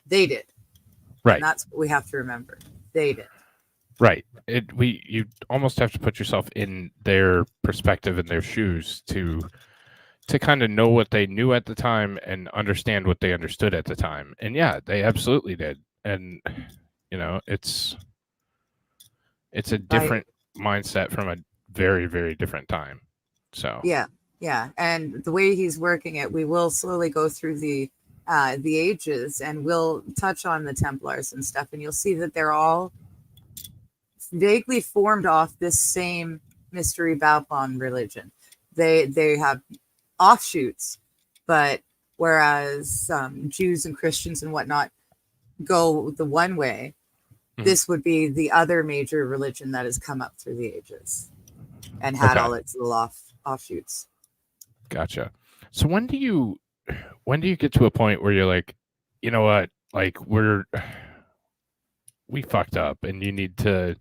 they did. Right. And that's what we have to remember. They did. Right. You almost have to put yourself in their perspective, in their shoes, to kind of know what they knew at the time and understand what they understood at the time. And yeah, they absolutely did. And it's a different mindset from a very, very different time. So yeah. And the way he's working it, we will slowly go through the ages, and we'll touch on the Templars and stuff, and you'll see that they're all vaguely formed off this same Mystery Babylon religion. They have offshoots, but whereas Jews and Christians and whatnot go the one way, this would be the other major religion that has come up through the ages and had all its little offshoots. Gotcha. So when do you get to a point where you're like, you know what, like we fucked up, and you need to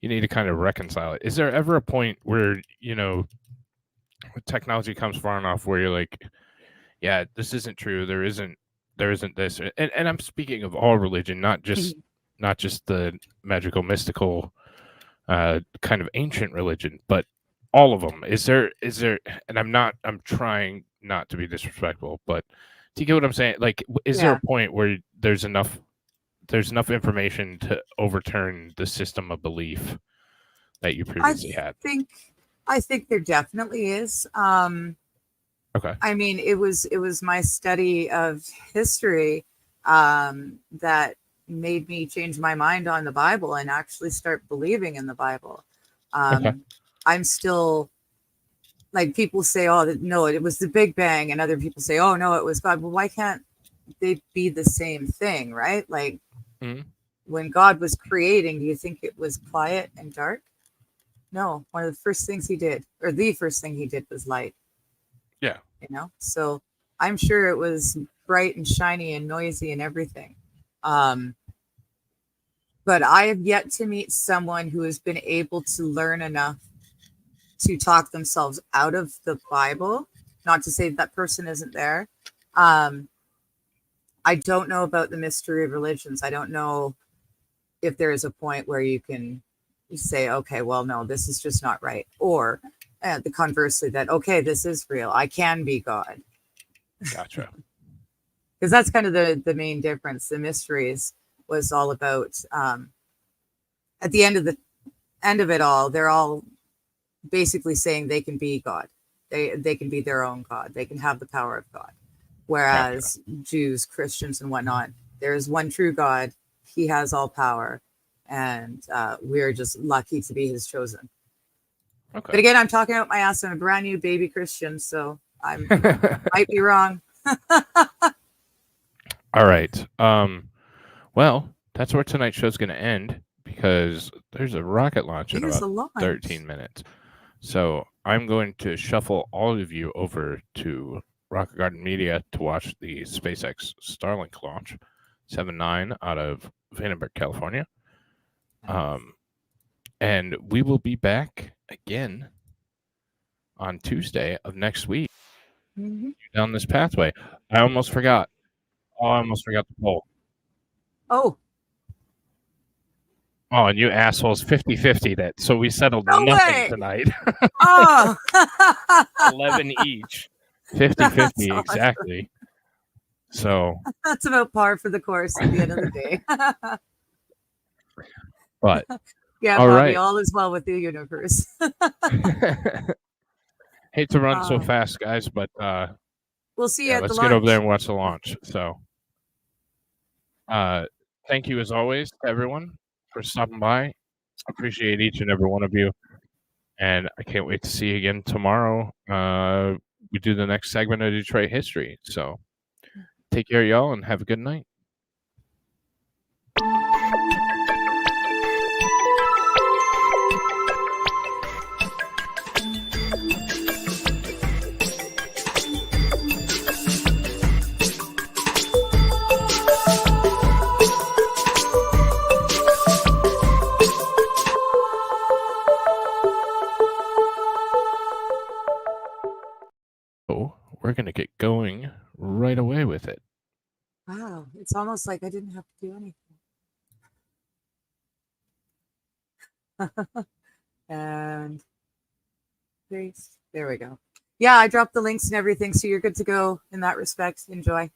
kind of reconcile it? Is there ever a point where technology comes far enough where you're like, yeah, this isn't true, there isn't this, and I'm speaking of all religion, not just the magical, mystical, kind of ancient religion, but all of them? Is there, and I'm trying not to be disrespectful, but do you get what I'm saying? Like, is there a point where there's enough information to overturn the system of belief that you previously had? I think there definitely is. Okay. I mean, it was my study of history that made me change my mind on the Bible and actually start believing in the Bible. Okay. I'm still, like, people say, oh, no, it was the Big Bang, and other people say, oh, no, it was God. Well, why can't they be the same thing, right? Like, when God was creating, do you think it was quiet and dark? No, one of the first things he did, or the first thing he did, was light. Yeah. You know, so I'm sure it was bright and shiny and noisy and everything. But I have yet to meet someone who has been able to learn enough to talk themselves out of the Bible. Not to say that person isn't there. I don't know about the mystery of religions. I don't know if there is a point where you can say, okay, well, no, this is just not right. Or the conversely, that, okay, this is real. I can be God. Gotcha. Because that's kind of the main difference. The mysteries was all about, at the end of it all, they're all basically saying they can be God. They can be their own God. They can have the power of God. Whereas Jews, Christians, and whatnot, there is one true God. He has all power, and we're just lucky to be his chosen. Okay. But again, I'm talking out my ass. I'm a brand new baby Christian, so I might be wrong. All right. Well, that's where tonight's show's going to end because there's a rocket launch in about 13 minutes. So I'm going to shuffle all of you over to Rocket Garden Media to watch the SpaceX Starlink launch, 7-9 out of Vandenberg, California. And we will be back again on Tuesday of next week down this pathway. I almost forgot. Oh, I almost forgot the poll. Oh, and you assholes 50-50 that. So we settled nothing tonight. Oh. 11 each. 50-50 exactly. So that's about par for the course at the end of the day. But yeah, all Bobby, right. all is well with the universe. Hate to run so fast, guys, but we'll see you at the launch. Let's get over there and watch the launch. So thank you as always to everyone for stopping by. Appreciate each and every one of you. And I can't wait to see you again tomorrow. We do the next segment of Detroit history. So take care, y'all, and have a good night. We're going to get going right away with it. Wow, it's almost like I didn't have to do anything. And paste. There we go. Yeah, I dropped the links and everything, so you're good to go in that respect. Enjoy.